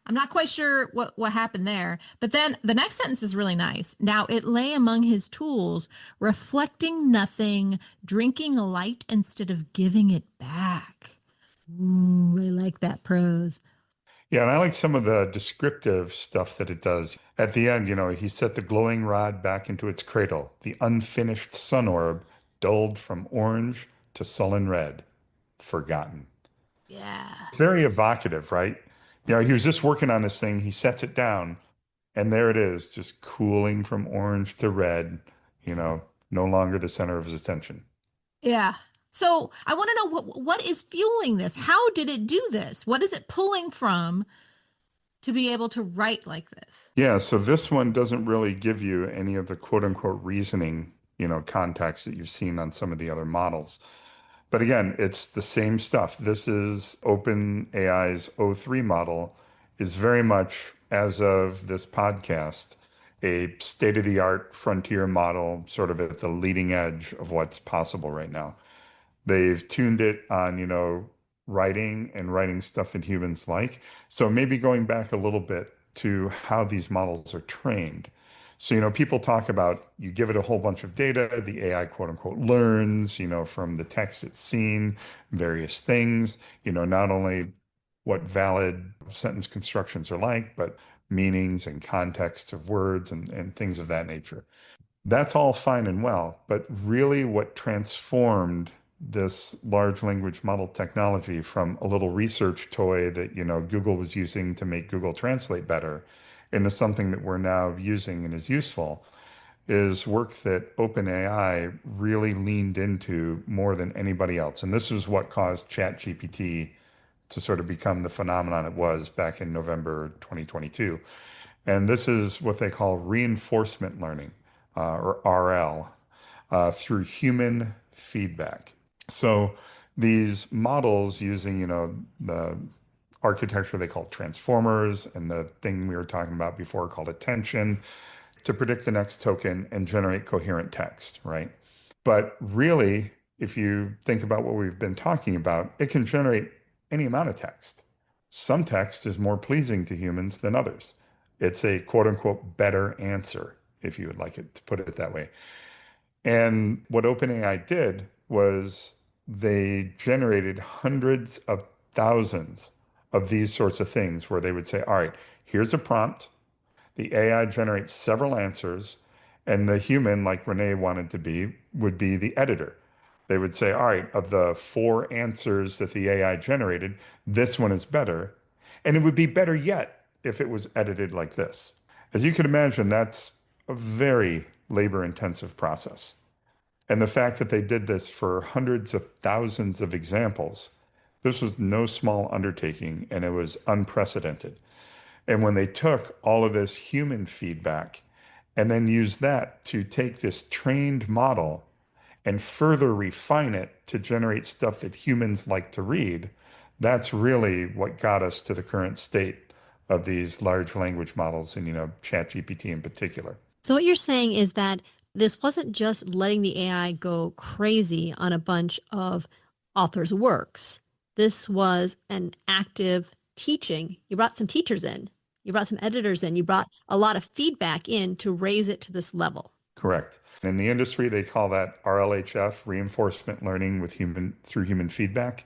I'm not quite sure what happened there. But then the next sentence is really nice. Now it lay among his tools, reflecting nothing, drinking light instead of giving it back. Ooh, I like that prose. Yeah, and I like some of the descriptive stuff that it does. At the end, he set the glowing rod back into its cradle, the unfinished sun orb dulled from orange to sullen red, forgotten. Yeah. It's very evocative, right? He was just working on this thing, he sets it down, and there it is, just cooling from orange to red, no longer the center of his attention. Yeah. So I want to know what is fueling this? How did it do this? What is it pulling from to be able to write like this? Yeah, so this one doesn't really give you any of the quote unquote reasoning, context that you've seen on some of the other models. But again, it's the same stuff. This is OpenAI's O3 model is very much, as of this podcast, a state-of-the-art frontier model, sort of at the leading edge of what's possible right now. They've tuned it on, writing and writing stuff that humans like. So maybe going back a little bit to how these models are trained. So, people talk about you give it a whole bunch of data, the AI quote unquote learns, from the text it's seen, various things, not only what valid sentence constructions are like, but meanings and context of words and things of that nature. That's all fine and well, but really what transformed this large language model technology from a little research toy that, Google was using to make Google Translate better into something that we're now using and is useful is work that OpenAI really leaned into more than anybody else. And this is what caused ChatGPT to sort of become the phenomenon it was back in November 2022. And this is what they call reinforcement learning. or RL, through human feedback. So these models using, the architecture they call transformers and the thing we were talking about before called attention to predict the next token and generate coherent text, right? But really, if you think about what we've been talking about, it can generate any amount of text. Some text is more pleasing to humans than others. It's a quote unquote better answer, if you would like it to put it that way. And what OpenAI did was they generated hundreds of thousands of these sorts of things where they would say, all right, here's a prompt. The AI generates several answers, and the human, like Renee wanted to be, would be the editor. They would say, all right, of the four answers that the AI generated, this one is better. And it would be better yet if it was edited like this. As you can imagine, that's a very labor-intensive process. And the fact that they did this for hundreds of thousands of examples, this was no small undertaking, and it was unprecedented. And when they took all of this human feedback and then used that to take this trained model and further refine it to generate stuff that humans like to read, that's really what got us to the current state of these large language models and, ChatGPT in particular. So what you're saying is that this wasn't just letting the AI go crazy on a bunch of authors' works. This was an active teaching. You brought some teachers in. You brought some editors in. You brought a lot of feedback in to raise it to this level. Correct. In the industry, they call that RLHF, reinforcement learning through human feedback.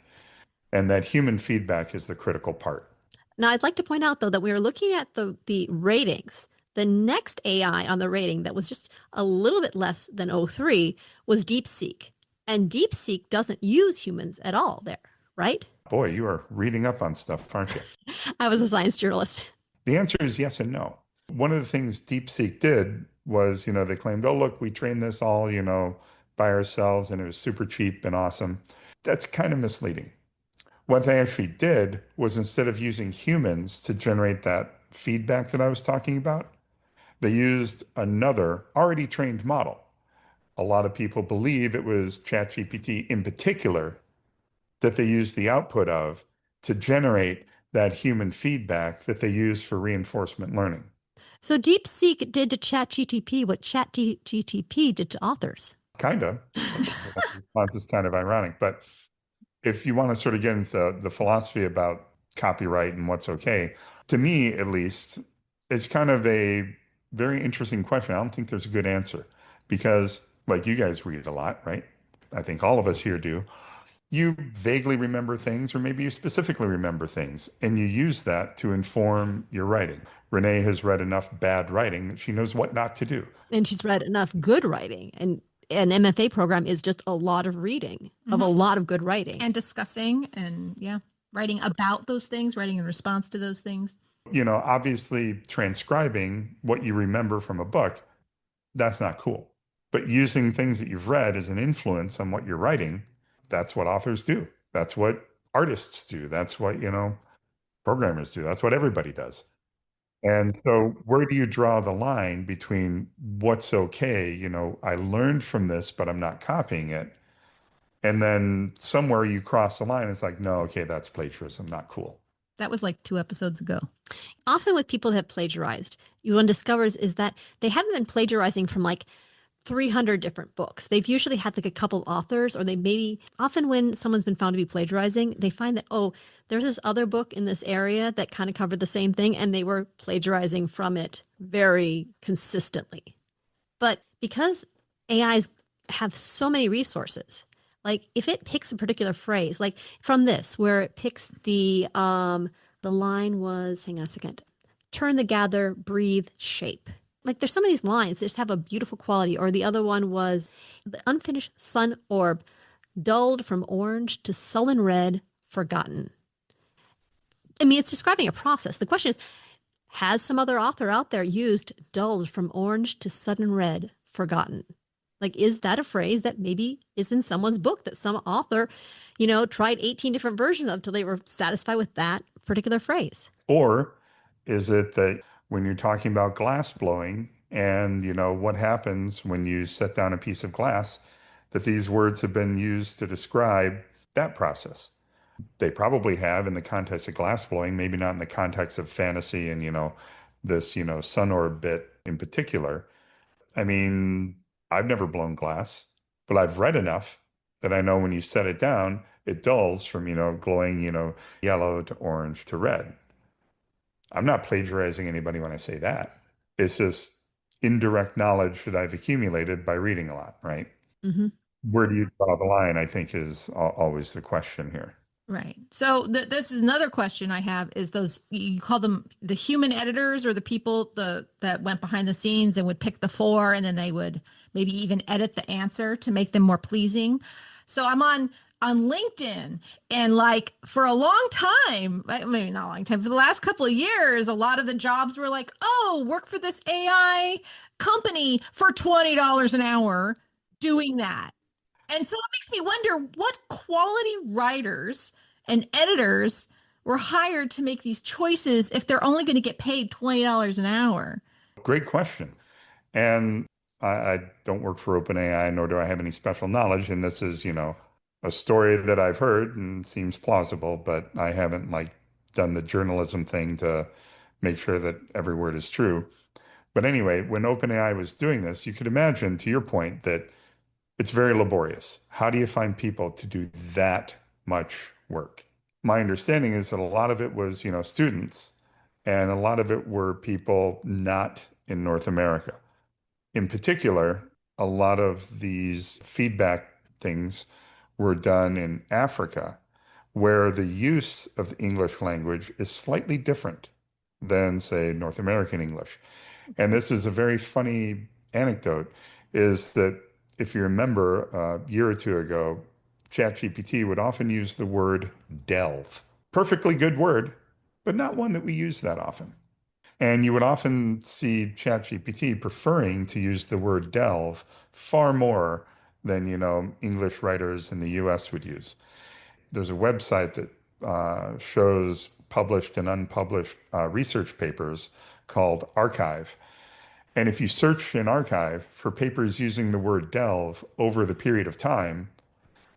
And that human feedback is the critical part. Now, I'd like to point out, though, that we were looking at the ratings. The next AI on the rating that was just a little bit less than 03 was DeepSeek. And DeepSeek doesn't use humans at all there, right? Boy, you are reading up on stuff, aren't you? I was a science journalist. The answer is yes and no. One of the things DeepSeek did was, they claimed, oh, look, we trained this all, by ourselves and it was super cheap and awesome. That's kind of misleading. What they actually did was instead of using humans to generate that feedback that I was talking about, they used another already trained model. A lot of people believe it was ChatGPT in particular that they used the output of to generate that human feedback that they use for reinforcement learning. So DeepSeek did to ChatGPT what ChatGPT did to authors. Kind of. The response is kind of ironic. But if you want to sort of get into the philosophy about copyright and what's okay, to me, at least, it's kind of a very interesting question. I don't think there's a good answer because, like, you guys read a lot, right? I think all of us here do. You vaguely remember things, or maybe you specifically remember things, and you use that to inform your writing. Renee has read enough bad writing that she knows what not to do. And she's read enough good writing. And an MFA program is just a lot of reading of a lot of good writing. And discussing and, writing about those things, writing in response to those things. Obviously transcribing what you remember from a book, that's not cool. But using things that you've read as an influence on what you're writing, that's what authors do. That's what artists do. That's what, programmers do. That's what everybody does. And so where do you draw the line between what's okay? I learned from this, but I'm not copying it. And then somewhere you cross the line. It's like, no, okay, that's plagiarism, not cool. That was like 2 episodes ago. Often with people that have plagiarized, one discovers is that they haven't been plagiarizing from like 300 different books. They've usually had like a couple authors, or they maybe often when someone's been found to be plagiarizing, they find that, oh, there's this other book in this area that kind of covered the same thing, and they were plagiarizing from it very consistently. But because AIs have so many resources, like if it picks a particular phrase, like from this, where it picks the line was, hang on a second, turn the gather, breathe, shape. Like there's some of these lines that just have a beautiful quality. Or the other one was the unfinished sun orb, dulled from orange to sullen red, forgotten. I mean, it's describing a process. The question is, has some other author out there used dulled from orange to sudden red, forgotten? Like, is that a phrase that maybe is in someone's book that some author, tried 18 different versions of till they were satisfied with that particular phrase? Or is it that when you're talking about glass blowing And, what happens when you set down a piece of glass, that these words have been used to describe that process. They probably have in the context of glass blowing, maybe not in the context of fantasy and, this, sun orb bit in particular. I mean, I've never blown glass, but I've read enough that I know when you set it down, it dulls from, glowing, yellow to orange to red. I'm not plagiarizing anybody when I say that. It's just indirect knowledge that I've accumulated by reading a lot, right? Mm-hmm. Where do you draw the line, I think, is always the question here. Right. So this is another question I have is those you call them the human editors or the people that went behind the scenes and would pick the four and then they would maybe even edit the answer to make them more pleasing. So I'm on LinkedIn and like for a long time, maybe not a long time, for the last couple of years, a lot of the jobs were like, oh, work for this AI company for $20 an hour doing that. And so it makes me wonder what quality writers and editors were hired to make these choices if they're only going to get paid $20 an hour. Great question. And I don't work for OpenAI, nor do I have any special knowledge. And this is, a story that I've heard and seems plausible, but I haven't done the journalism thing to make sure that every word is true. But anyway, when OpenAI was doing this, you could imagine, to your point, that it's very laborious. How do you find people to do that much work? My understanding is that a lot of it was, students, and a lot of it were people not in North America. In particular, a lot of these feedback things were done in Africa, where the use of the English language is slightly different than, say, North American English. And this is a very funny anecdote, is that if you remember a year or two ago, ChatGPT would often use the word delve. Perfectly good word, but not one that we use that often. And you would often see ChatGPT preferring to use the word delve far more than, English writers in the US would use. There's a website that shows published and unpublished research papers called Archive. And if you search in Archive for papers using the word delve over the period of time,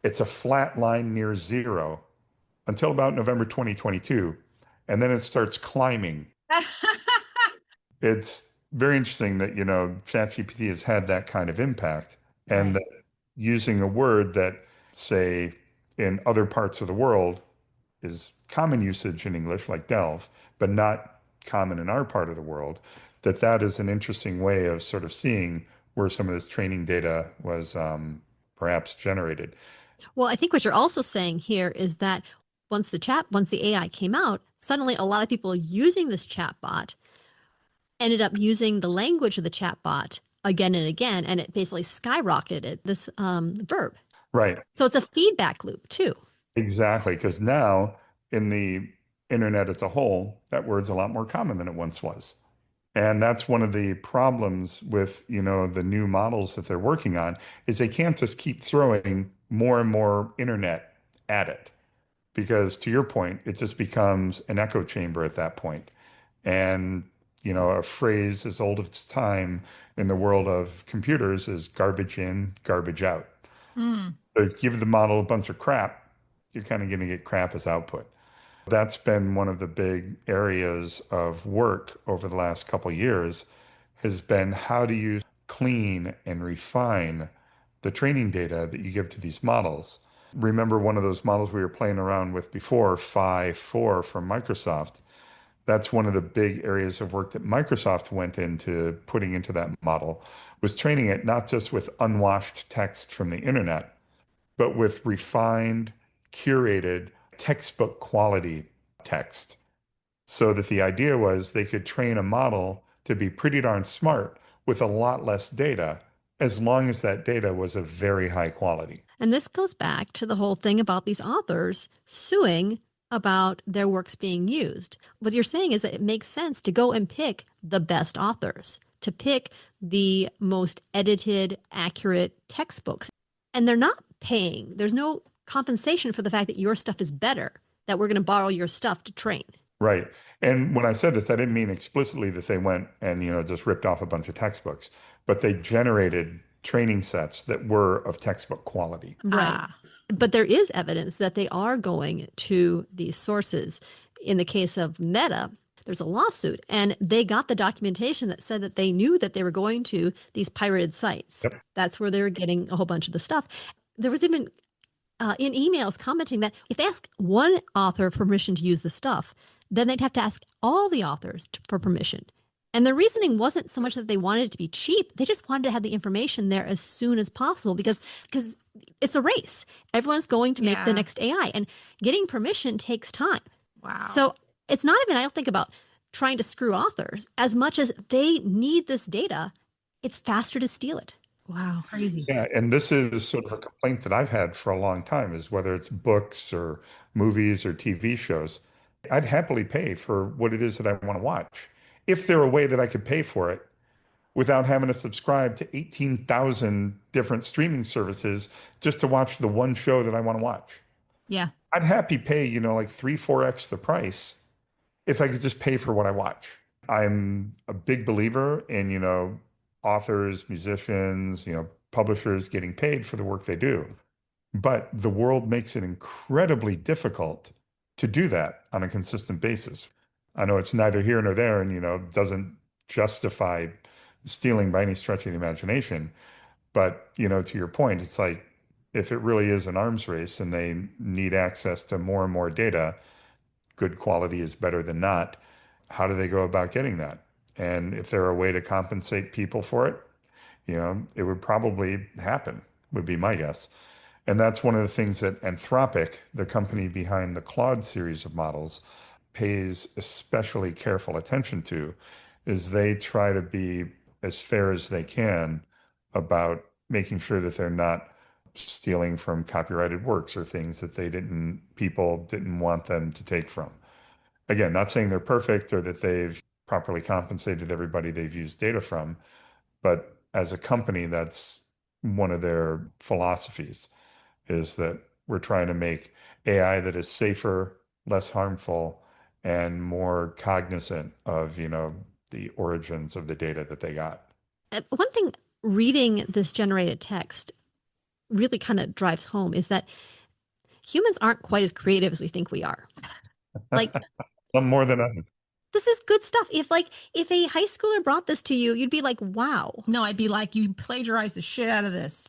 it's a flat line near zero until about November 2022. And then it starts climbing. It's very interesting that, ChatGPT has had that kind of impact and Right. that using a word that, say, in other parts of the world is common usage in English, like delve, but not common in our part of the world, that is an interesting way of sort of seeing where some of this training data was perhaps generated. Well, I think what you're also saying here is that once the AI came out, suddenly a lot of people using this chatbot ended up using the language of the chatbot again and again, and it basically skyrocketed this verb. Right. So it's a feedback loop too. Exactly. Because now in the internet as a whole, that word's a lot more common than it once was. And that's one of the problems with, the new models that they're working on is they can't just keep throwing more and more internet at it. Because to your point, it just becomes an echo chamber at that point. And, a phrase as old as its time in the world of computers is garbage in, garbage out. Mm. So give the model a bunch of crap, you're kind of going to get crap as output. That's been one of the big areas of work over the last couple of years has been how do you clean and refine the training data that you give to these models. Remember one of those models we were playing around with before, Phi 4 from Microsoft. That's one of the big areas of work that Microsoft went into putting into that model, was training it not just with unwashed text from the internet, but with refined, curated, textbook quality text. So that the idea was they could train a model to be pretty darn smart with a lot less data, as long as that data was of very high quality. And this goes back to the whole thing about these authors suing about their works being used. What you're saying is that it makes sense to go and pick the best authors, to pick the most edited, accurate textbooks. And they're not paying. There's no compensation for the fact that your stuff is better, that we're going to borrow your stuff to train. Right. And when I said this, I didn't mean explicitly that they went and, just ripped off a bunch of textbooks, but they generated training sets that were of textbook quality. Right. But there is evidence that they are going to these sources. In the case of Meta, there's a lawsuit, and they got the documentation that said that they knew that they were going to these pirated sites. Yep. That's where they were getting a whole bunch of the stuff. There was even in emails commenting that if they ask one author for permission to use the stuff, then they'd have to ask all the authors for permission. And the reasoning wasn't so much that they wanted it to be cheap. They just wanted to have the information there as soon as possible because it's a race. Everyone's going to make the next AI, and getting permission takes time. Wow. So it's not even, I don't think, about trying to screw authors as much as they need this data. It's faster to steal it. Wow. Crazy. Yeah, and this is sort of a complaint that I've had for a long time, is whether it's books or movies or TV shows, I'd happily pay for what it is that I want to watch. If there were a way that I could pay for it without having to subscribe to 18,000 different streaming services just to watch the one show that I want to watch. Yeah. I'd happy pay, like 3, 4x the price if I could just pay for what I watch. I'm a big believer in, authors, musicians, publishers getting paid for the work they do. But the world makes it incredibly difficult to do that on a consistent basis. I know it's neither here nor there and, doesn't justify stealing by any stretch of the imagination. But, to your point, it's like if it really is an arms race and they need access to more and more data, good quality is better than not. How do they go about getting that? And if there are a way to compensate people for it, it would probably happen, would be my guess. And that's one of the things that Anthropic, the company behind the Claude series of models, pays especially careful attention to, is they try to be as fair as they can about making sure that they're not stealing from copyrighted works or things that people didn't want them to take from. Again, not saying they're perfect or that they've properly compensated everybody they've used data from, but as a company, that's one of their philosophies, is that we're trying to make AI that is safer, less harmful, and more cognizant of, the origins of the data that they got. One thing reading this generated text really kind of drives home is that humans aren't quite as creative as we think we are. Like, Some more than others. this is good stuff. If a high schooler brought this to you, you'd be like, wow. No, I'd be like, you plagiarized the shit out of this.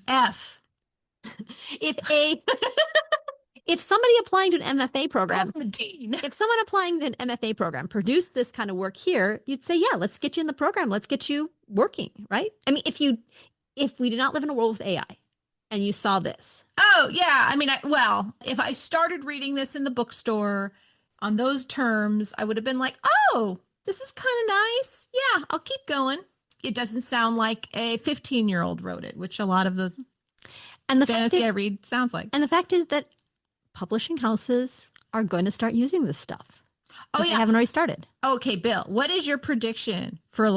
F. If somebody applying to an MFA program, I'm the dean. if someone applying to an MFA program produced this kind of work here, you'd say, yeah, let's get you in the program. Let's get you working, right? I mean, if we did not live in a world with AI and you saw this. Oh, yeah. I mean, if I started reading this in the bookstore on those terms, I would have been like, oh, this is kind of nice. Yeah, I'll keep going. It doesn't sound like a 15-year-old wrote it, which a lot of the fantasy I read sounds like. And the fact is that publishing houses are going to start using this stuff. Oh, yeah. They haven't already started. Okay, Bill, what is your prediction for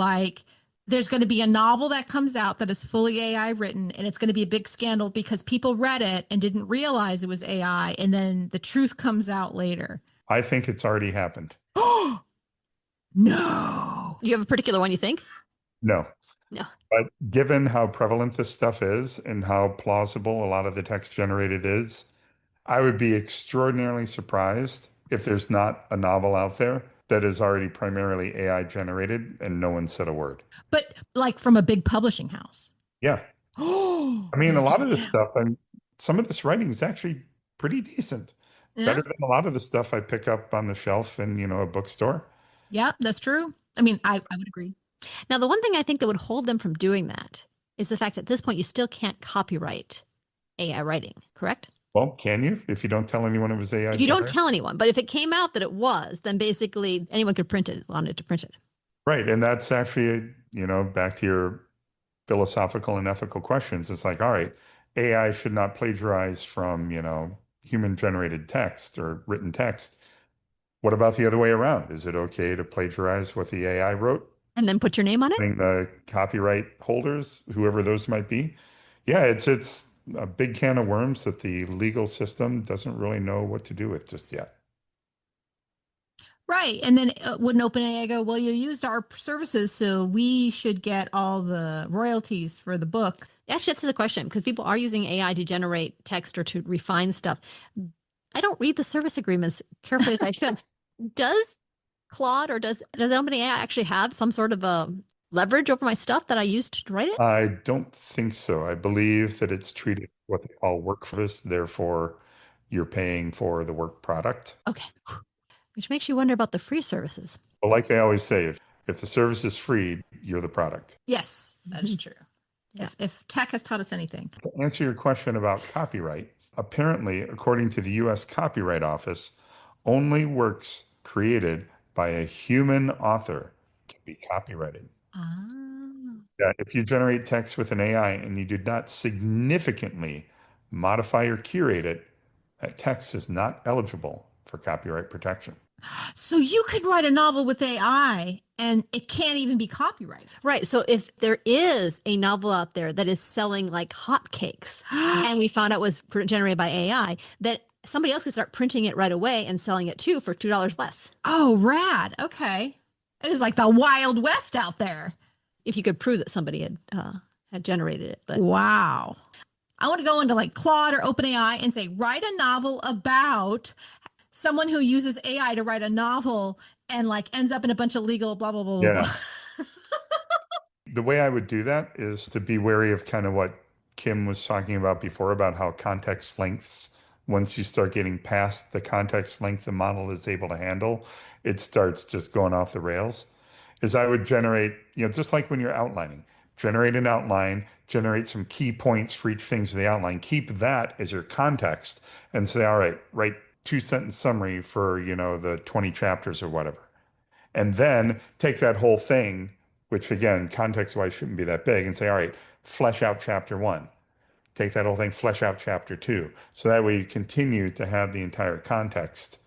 there's going to be a novel that comes out that is fully AI written, and it's going to be a big scandal because people read it and didn't realize it was AI, and then the truth comes out later? I think it's already happened. Oh, no. You have a particular one you think? No. No. But given how prevalent this stuff is and how plausible a lot of the text generated is, I would be extraordinarily surprised if there's not a novel out there that is already primarily AI generated and no one said a word. But from a big publishing house. Yeah. Oh, I mean, a lot of this stuff, and some of this writing is actually pretty decent. yeah. Better than a lot of the stuff I pick up on the shelf in, a bookstore. Yeah, that's true. I mean, I would agree. Now, the one thing I think that would hold them from doing that is the fact that at this point, you still can't copyright AI writing, correct? Well, can you? If you don't tell anyone it was AI You don't generated? tell anyone, but if it came out that it was, then basically anyone could print it, wanted to print it. Right. And that's actually, back to your philosophical and ethical questions. It's like, all right, AI should not plagiarize from, human generated text or written text. What about the other way around? Is it okay to plagiarize what the AI wrote? And then put your name on it? The copyright holders, whoever those might be. Yeah, it's a big can of worms that the legal system doesn't really know what to do with just yet. Right. And then wouldn't OpenAI go, well, you used our services, so we should get all the royalties for the book? Actually, that's a question because people are using AI to generate text or to refine stuff. I don't read the service agreements carefully as I should. Does Claude or does OpenAI actually have some sort of a leverage over my stuff that I used to write it? I don't think so. I believe that it's treated what they call work service, therefore you're paying for the work product. Okay. Which makes you wonder about the free services. But like they always say, if the service is free, you're the product. Yes, that is true. Yeah. If tech has taught us anything. To answer your question about copyright, apparently, according to the US Copyright Office, only works created by a human author can be copyrighted. Ah. Yeah, if you generate text with an AI and you did not significantly modify or curate it, that text is not eligible for copyright protection. So you could write a novel with AI and it can't even be copyrighted. Right. So if there is a novel out there that is selling like hotcakes and we found out was generated by AI, that somebody else could start printing it right away and selling it too for $2 less. Oh, rad. Okay. It is like the Wild West out there. If you could prove that somebody had generated it. But Wow. I want to go into like Claude or OpenAI and say, write a novel about someone who uses AI to write a novel and like ends up in a bunch of legal blah, blah, blah, blah, Yeah. blah. The way I would do that is to be wary of kind of what Kim was talking about before about how context lengths, once you start getting past the context length the model is able to handle, it starts just going off the rails. Is I would generate, just like when you're outlining, generate an outline, generate some key points for each things in the outline, keep that as your context and say, all right, write 2 sentence summary for, the 20 chapters or whatever. And then take that whole thing, which again, context wise shouldn't be that big, and say, all right, flesh out chapter one. Take that whole thing, flesh out chapter two. So that way you continue to have the entire context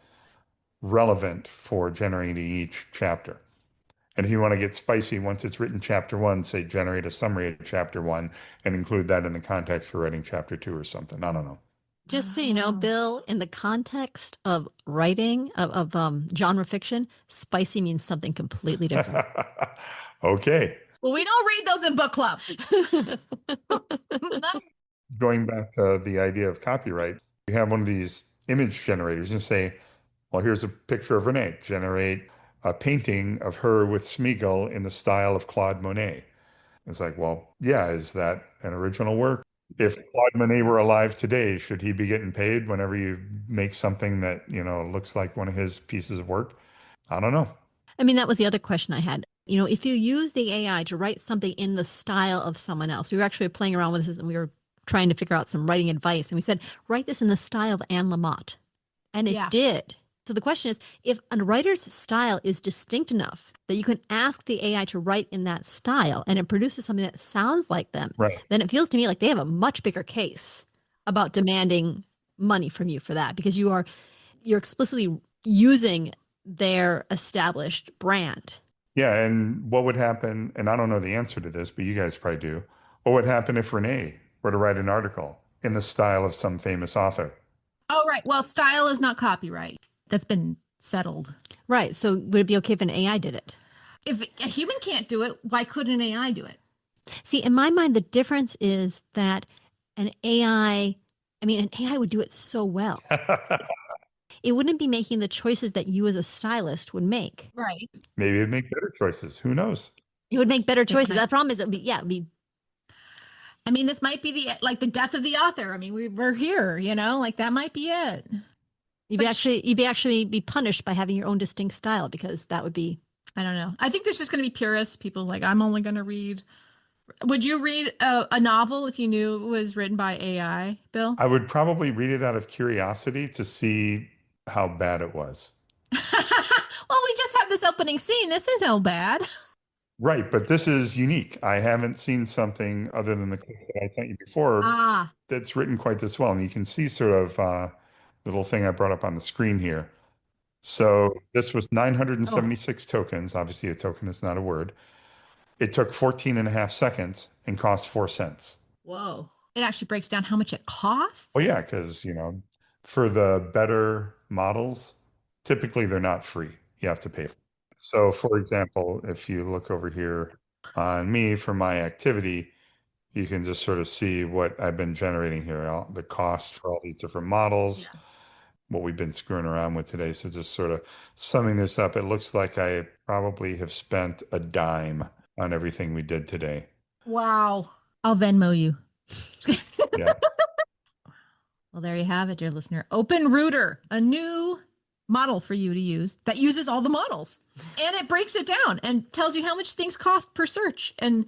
relevant for generating each chapter. And if you want to get spicy, once it's written chapter one, say generate a summary of chapter one and include that in the context for writing chapter two or something. I don't know. just so you know, Bill, in the context of writing of genre fiction, spicy means something completely different. Okay. Well, we don't read those in book club. Going back to the idea of copyright, you have one of these image generators and say, well, here's a picture of Renee. Generate a painting of her with Smeagol in the style of Claude Monet. It's like, well, yeah, is that an original work? If Claude Monet were alive today, should he be getting paid whenever you make something that, looks like one of his pieces of work? I don't know. I mean, that was the other question I had. If you use the AI to write something in the style of someone else, we were actually playing around with this and we were trying to figure out some writing advice. And we said, write this in the style of Anne Lamott. And it did. So the question is, if a writer's style is distinct enough that you can ask the AI to write in that style and it produces something that sounds like them, Right. then it feels to me like they have a much bigger case about demanding money from you for that because you're explicitly using their established brand. Yeah. And what would happen, and I don't know the answer to this, but you guys probably do. What would happen if Renee were to write an article in the style of some famous author? Oh, right. Well, style is not copyright. That's been settled. Right. So would it be okay if an AI did it? If a human can't do it, why could an AI do it? See, in my mind, the difference is that an AI would do it so well. It wouldn't be making the choices that you as a stylist would make. Right. Maybe it'd make better choices. Who knows? You would make better choices. The problem is, it'd be I mean, this might be the death of the author. I mean, we're here, like that might be it. You'd actually be punished by having your own distinct style because that would be. I don't know. I think there's just going to be purists, people like, I'm only going to read. Would you read a novel if you knew it was written by AI, Bill? I would probably read it out of curiosity to see how bad it was. Well, we just have this opening scene. This isn't so bad. Right, but this is unique. I haven't seen something other than the clip that I sent you before that's written quite this well. And you can see sort of the little thing I brought up on the screen here. So this was 976 tokens. Obviously, a token is not a word. It took 14 and a half seconds and cost 4 cents. Whoa. It actually breaks down how much it costs? Oh, yeah, because, for the better models, typically they're not free. you have to pay for it. So, for example, if you look over here on me for my activity, you can just sort of see what I've been generating here, the cost for all these different models, what we've been screwing around with today. So just sort of summing this up, it looks like I probably have spent a dime on everything we did today. Wow. I'll Venmo you. Yeah. Well, there you have it, dear listener. Open Router, a new model for you to use that uses all the models. And it breaks it down and tells you how much things cost per search. And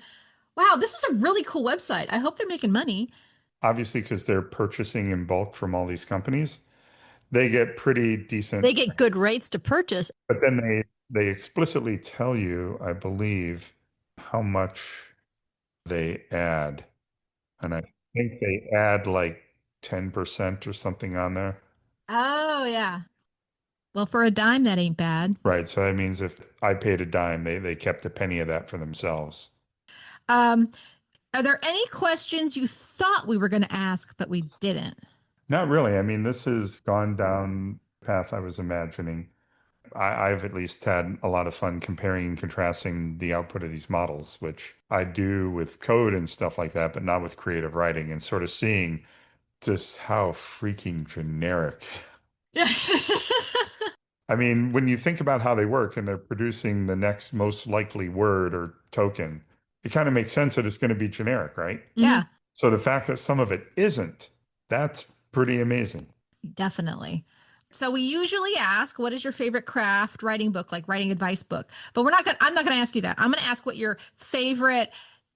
wow, this is a really cool website. I hope they're making money. Obviously, because they're purchasing in bulk from all these companies, they get pretty decent. They get good rates to purchase. But then they explicitly tell you, I believe, how much they add. And I think they add like 10% or something on there. Oh, yeah. Well, for a dime, that ain't bad. Right. So that means if I paid a dime, they kept a penny of that for themselves. Um, are there any questions you thought we were going to ask, but we didn't? Not really. I mean, this has gone down the path I was imagining. I've at least had a lot of fun comparing and contrasting the output of these models, which I do with code and stuff like that, but not with creative writing, and sort of seeing just how freaking generic. I mean, when you think about how they work and they're producing the next most likely word or token, it kind of makes sense that it's going to be generic, right? Yeah, So the fact that some of it isn't, that's pretty amazing. definitely. So we usually ask, what is your favorite craft writing book, like writing advice book? But I'm not going to ask you that. I'm going to ask what your favorite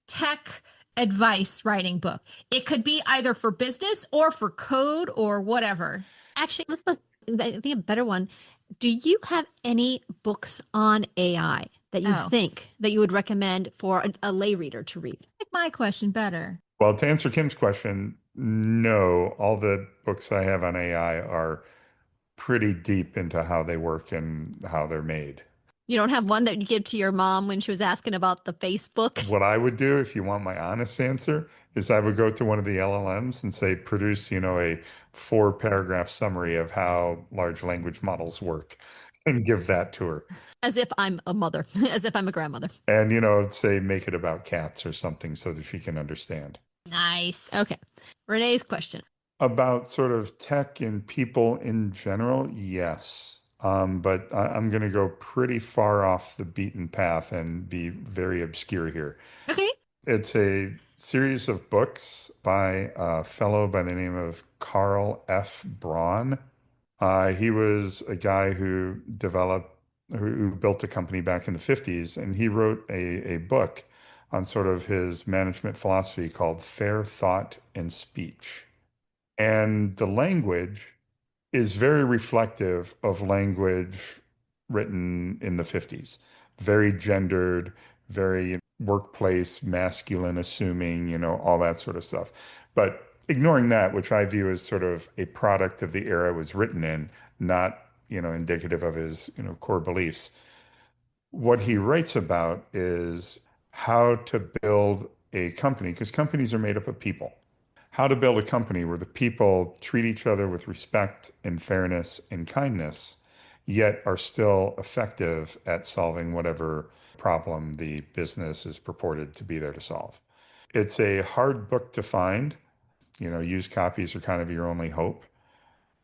tech advice writing book. It could be either for business or for code or whatever. Actually, I think a better one. Do you have any books on AI that you think that you would recommend for a lay reader to read? Make my question better. Well, to answer Kim's question, no, all the books I have on AI are pretty deep into how they work and how they're made. You don't have one that you give to your mom when she was asking about the Facebook? What I would do, if you want my honest answer, is I would go to one of the LLMs and say, produce, a 4-paragraph summary of how large language models work and give that to her. As if I'm a mother, as if I'm a grandmother. And, say, make it about cats or something so that she can understand. Nice. Okay. Renee's question. About sort of tech and people in general, yes. But I'm going to go pretty far off the beaten path and be very obscure here. Okay. It's a series of books by a fellow by the name of Carl F. Braun. He was a guy who built a company back in the 50s, and he wrote a book on sort of his management philosophy called Fair Thought and Speech. And the language is very reflective of language written in the 50s. Very gendered, very workplace, masculine, assuming, all that sort of stuff. But ignoring that, which I view as sort of a product of the era it was written in, not, indicative of his, core beliefs. What he writes about is how to build a company, because companies are made up of people. How to build a company where the people treat each other with respect and fairness and kindness, yet are still effective at solving whatever problem the business is purported to be there to solve. It's a hard book to find. Used copies are kind of your only hope.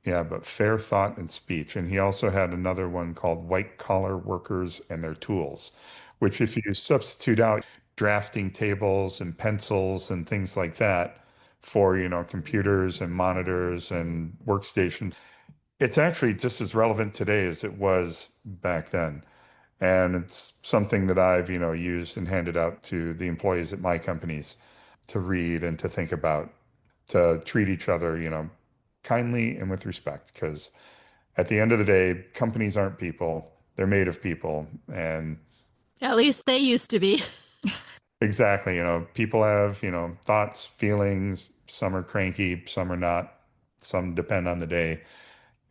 Yeah, but Fair Thought and Speech. And he also had another one called White Collar Workers and Their Tools, which if you substitute out drafting tables and pencils and things like that for, computers and monitors and workstations, it's actually just as relevant today as it was back then. And it's something that I've, used and handed out to the employees at my companies to read and to think about, to treat each other, kindly and with respect. Because at the end of the day, companies aren't people, they're made of people. And At least they used to be. exactly, people have, thoughts, feelings. Some are cranky, some are not. Some depend on the day.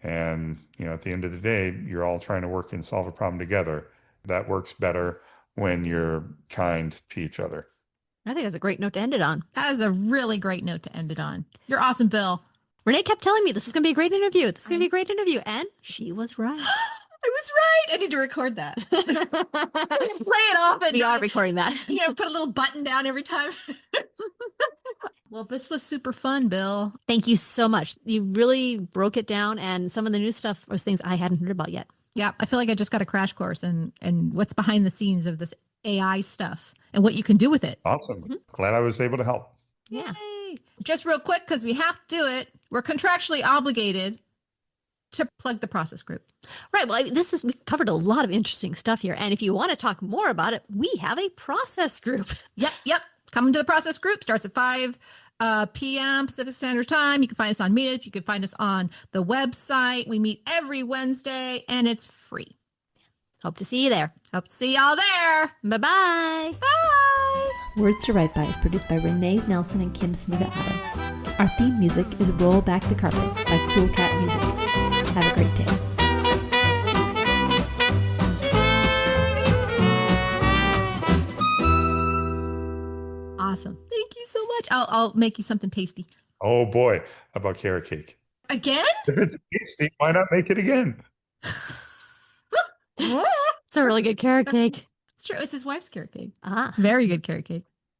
And, at the end of the day, you're all trying to work and solve a problem together. That works better when you're kind to each other. I think that's a great note to end it on. That is a really great note to end it on. You're awesome, Bill. Renee kept telling me this was going to be a great interview. This is going to be a great interview. And she was right. was right. I need to record that. Play it off and We are recording that. put a little button down every time. Well, this was super fun, Bill. Thank you so much. You really broke it down, and some of the new stuff was things I hadn't heard about yet. Yeah, I feel like I just got a crash course and what's behind the scenes of this AI stuff and what you can do with it. Awesome. Glad I was able to help. Yeah. Yay. Just real quick, because we have to do it. We're contractually obligated to plug the process group. Right. Well, we covered a lot of interesting stuff here. And if you want to talk more about it, we have a process group. Yep. Come to the process group. Starts at 5 p.m. Pacific Standard Time. You can find us on Meetup. You can find us on the website. We meet every Wednesday and it's free. Hope to see you there. Hope to see y'all there. Bye-bye. Bye. Words to Write By is produced by Renee Nelson and Kim Smiga Adam. Our theme music is Roll Back the Carpet by Cool Cat Music. Have a great day. Awesome. Thank you so much. I'll make you something tasty. Oh boy. How about carrot cake? Again? If it's tasty, why not make it again? It's a really good carrot cake. It's true. It's his wife's carrot cake. Ah. Very good carrot cake.